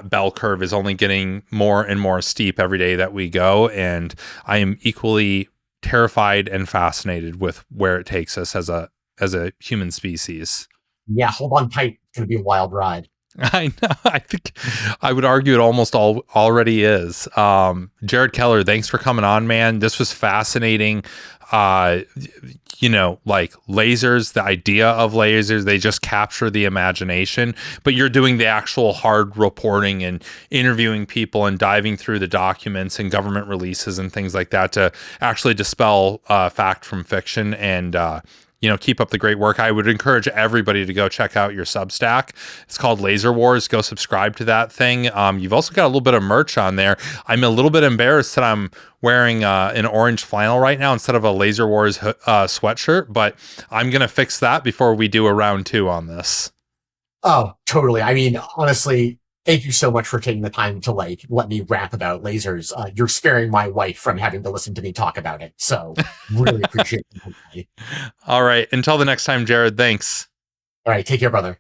bell curve is only getting more and more steep every day that we go, and I am equally terrified and fascinated with where it takes us as a human species. Yeah, hold on tight. It's going to be a wild ride. I know. I think I would argue it almost already is. Jared Keller, thanks for coming on, man. This was fascinating. Like lasers, the idea of lasers, they just capture the imagination, but you're doing the actual hard reporting and interviewing people and diving through the documents and government releases and things like that to actually dispel fact from fiction and, keep up the great work. I would encourage everybody to go check out your Substack. It's called Laser Wars. Go subscribe to that thing. You've also got a little bit of merch on there. I'm a little bit embarrassed that I'm wearing an orange flannel right now instead of a Laser Wars sweatshirt, but I'm going to fix that before we do a round 2 on this. Oh, totally. I mean, honestly, thank you so much for taking the time to let me rap about lasers. You're sparing my wife from having to listen to me talk about it. So really appreciate it. All right. Until the next time, Jared, thanks. All right. Take care, brother.